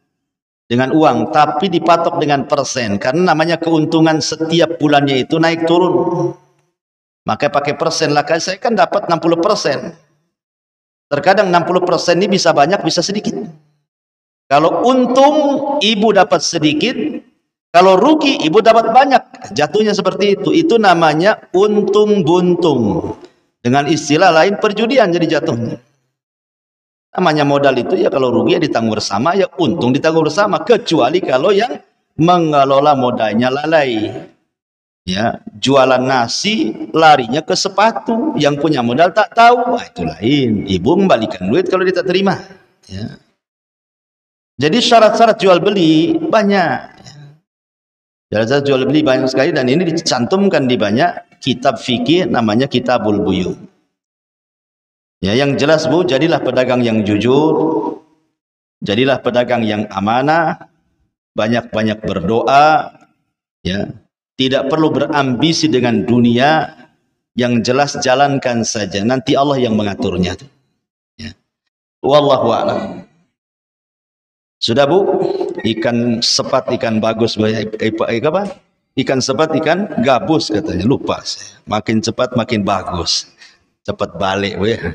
uang, tapi dipatok dengan persen. Karena namanya keuntungan setiap bulannya itu naik turun. Maka pakai persen lah. Saya kan dapat 60%. Terkadang 60% ini bisa banyak, bisa sedikit. Kalau untung ibu dapat sedikit, kalau rugi ibu dapat banyak. Jatuhnya seperti itu. Itu namanya untung buntung. Dengan istilah lain perjudian jadi jatuhnya. Namanya modal itu ya kalau rugi ya ditanggung bersama, ya untung ditanggung bersama. Kecuali kalau yang mengelola modalnya lalai. Ya, jualan nasi larinya ke sepatu. Yang punya modal tak tahu. Wah, itu lain. Ibu membalikan duit kalau dia tak terima. Ya. Jadi syarat-syarat jual beli banyak. Jasa jual beli banyak sekali dan ini dicantumkan di banyak kitab fikih namanya Kitabul Buyu. Ya, yang jelas Bu, jadilah pedagang yang jujur, jadilah pedagang yang amanah, banyak-banyak berdoa, ya. Tidak perlu berambisi dengan dunia, yang jelas jalankan saja, nanti Allah yang mengaturnya. Ya. Wallahu a'lam. Sudah Bu, ikan sepat ikan bagus, apa? Ikan sepat ikan gabus katanya, lupa saya. Makin cepat makin bagus, cepat balik Bu ya.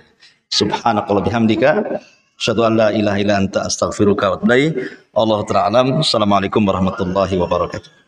Subhanakallah bihamdika, asyhadu an la ilaha illa anta astaghfiruka wa atubu ilaik. Allahu ta'ala alam. Assalamualaikum warahmatullahi wabarakatuh.